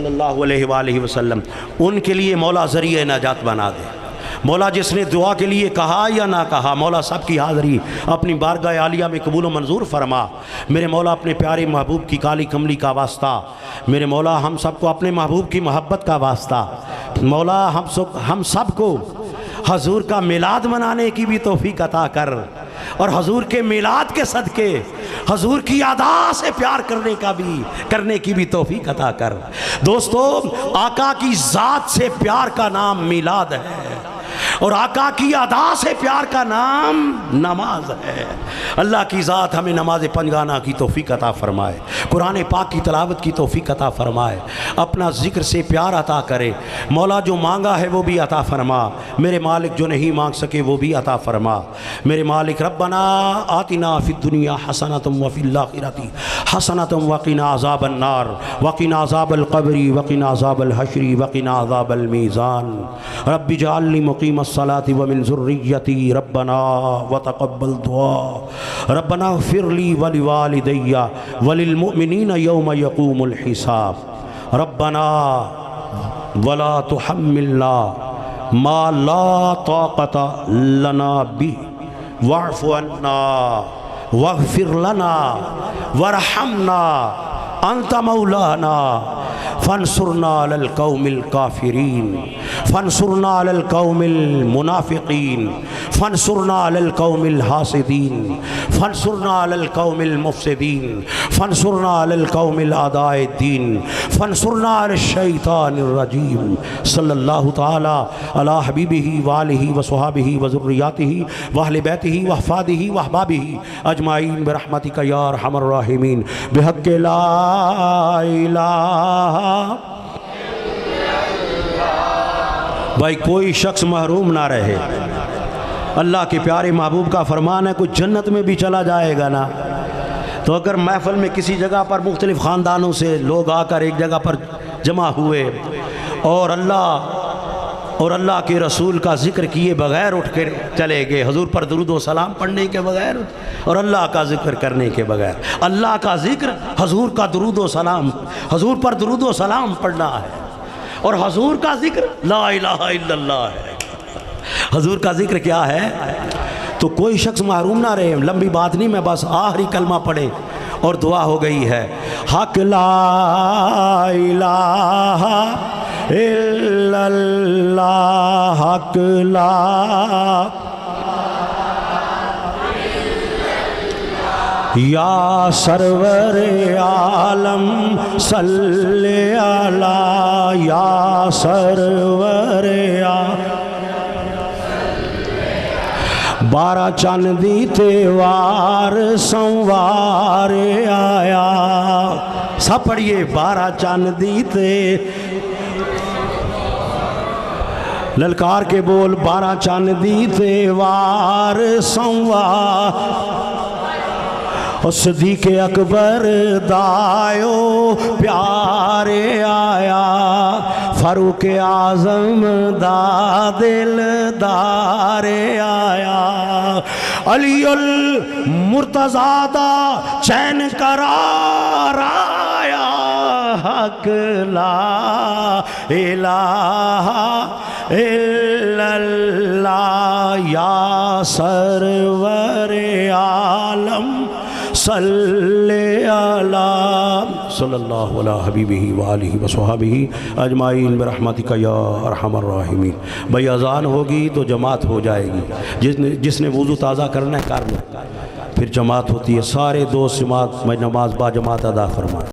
اللہ علیہ وآلہ وسلم، ان کے لیے مولا ذریعہ نجات بنا دے۔ مولا جس نے دعا کے لیے کہا یا نہ کہا، مولا سب کی حاضری اپنی بارگاہ عالیہ میں قبول و منظور فرما۔ میرے مولا اپنے پیارے محبوب کی کالی کملی کا واسطہ، میرے مولا ہم سب کو اپنے محبوب کی محبت کا واسطہ، مولا ہم سب کو حضور کا میلاد منانے کی بھی توفیق عطا کر، اور حضور کے میلاد کے صدقے حضور کی ادا سے پیار کرنے کی بھی توفیق عطا کر۔ دوستو آقا کی ذات سے پیار کا نام میلاد ہے، اور آقا کی ادا سے پیار کا نام نماز ہے۔ اللہ کی ذات ہمیں نماز پنجگانہ کی توفیق عطا فرمائے، قرآن پاک کی تلاوت کی توفیق عطا فرمائے، اپنا ذکر سے پیار عطا کرے۔ مولا جو مانگا ہے وہ بھی عطا فرما، میرے مالک جو نہیں مانگ سکے وہ بھی عطا فرما۔ میرے مالک ربنا آتنا فی الدنیا حسنۃ وفی الآخرۃ حسنۃ وقنا عذاب النار وقنا عذاب القبر وقنا عذاب الحشر وقنا عذاب المیزان رب اجعلنی مقیم الصلاة ومن ذریتی ربنا وتقبل دعا ربنا اغفر لی ولوالدی وللمؤمنین یوم یقوم الحساب ربنا ولا تحملنا ما لا طاقت لنا به واعف عنا واغفر لنا وارحمنا انت مولانا فانصرنا على القوم الكافرين فانصرنا على القوم المنافقين فانصرنا على القوم الحاسدين فانصرنا على القوم المفسدين فانصرنا على القوم الاعداء الدين فانصرنا على الشيطان الرجيم صلى الله تعالى على حبيبه وآله وصحابه وذرياته وأهل بيته وأحفاده وأحبابه أجمعين برحمتك يا أرحم الراحمين بحق لا إله۔ بھائی کوئی شخص محروم نہ رہے، اللہ کے پیارے محبوب کا فرمان ہے کوئی جنت میں بھی چلا جائے گا نا، تو اگر محفل میں کسی جگہ پر مختلف خاندانوں سے لوگ آ کر ایک جگہ پر جمع ہوئے اور اللہ کے رسول کا ذکر کیے بغیر اٹھ کر چلے گئے، حضور پر درود و سلام پڑھنے کے بغیر اور اللہ کا ذکر کرنے کے بغیر، اللہ کا ذکر حضور کا درود و سلام، حضور پر درود و سلام پڑھنا ہے، اور حضور کا ذکر لا الہ الا اللہ ہے۔ حضور کا ذکر کیا ہے؟ تو کوئی شخص محروم نہ رہے۔ لمبی بات نہیں، میں بس آخری کلمہ پڑھے اور دعا ہو گئی ہے۔ حق لا الہ الا اللہ، حق لا یا سرور عالم صلی علی یا سرور عالم، 12 چاندی تیوار سنوار آیا، سب پڑھیے 12 چاندی تے للکار کے بول، 12 چاندی تیوار سنوار، صدیق اکبر دایو پیارے آیا، فاروق اعظم دا دلدار آیا، علی المرتضیٰ دا چین قرار آیا، حق لا الہ الا اللہ یا سرور عالم صلی اللہ علی حبیبہ وآلہ وصحابہ اجمعین برحمتک یا ارحم الراحمین۔ بھئی اذان ہوگی تو جماعت ہو جائے گی، جس نے وضو تازہ کرنا ہے کر لو، پھر جماعت ہوتی ہے، سارے دوست جماعت میں نماز با جماعت ادا فرمائیں۔